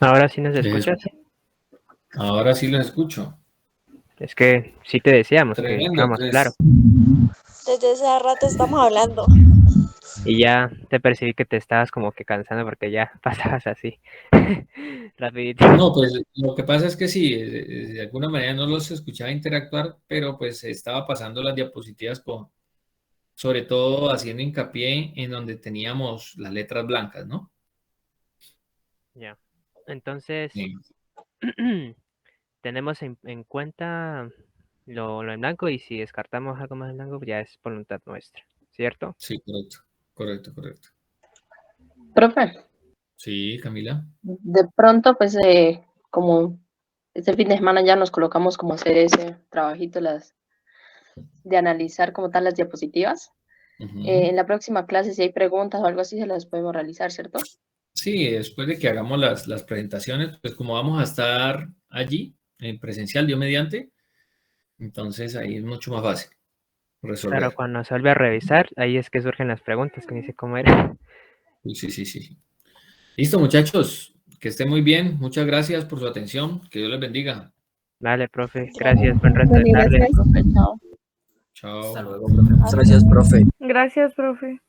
Ahora sí nos escuchas. Ahora sí los escucho. Es que sí te decíamos que Tremendo, estábamos pues. claro. Desde hace rato estamos hablando. Y ya te percibí que te estabas como que cansando porque ya pasabas así. Rapidito. No, pues lo que pasa es que sí, de alguna manera no los escuchaba interactuar, pero pues estaba pasando las diapositivas sobre todo haciendo hincapié en donde teníamos las letras blancas, ¿no? Ya. Entonces, Sí, tenemos en cuenta lo en blanco y si descartamos algo más en blanco ya es voluntad nuestra, ¿cierto? sí, correcto. ¿Profe? Sí, Camila. De pronto, pues, como este fin de semana ya nos colocamos como a hacer ese trabajito de analizar como tal las diapositivas. Ujú. En la próxima clase, si hay preguntas o algo así, se las podemos realizar, ¿cierto? Sí, después de que hagamos las presentaciones, pues como vamos a estar allí, en presencial, Dios mediante, entonces ahí es mucho más fácil resolver. Claro, cuando se vuelve a revisar, ahí es que surgen las preguntas, que dice cómo era. Sí. Listo, muchachos, que estén muy bien. Muchas gracias por su atención. Que Dios les bendiga. Dale, profe, gracias, buen resto de Bueno, tarde. gracias. Profe, chao. Chao. Hasta luego, profe. Muchas gracias, profe. Gracias, profe.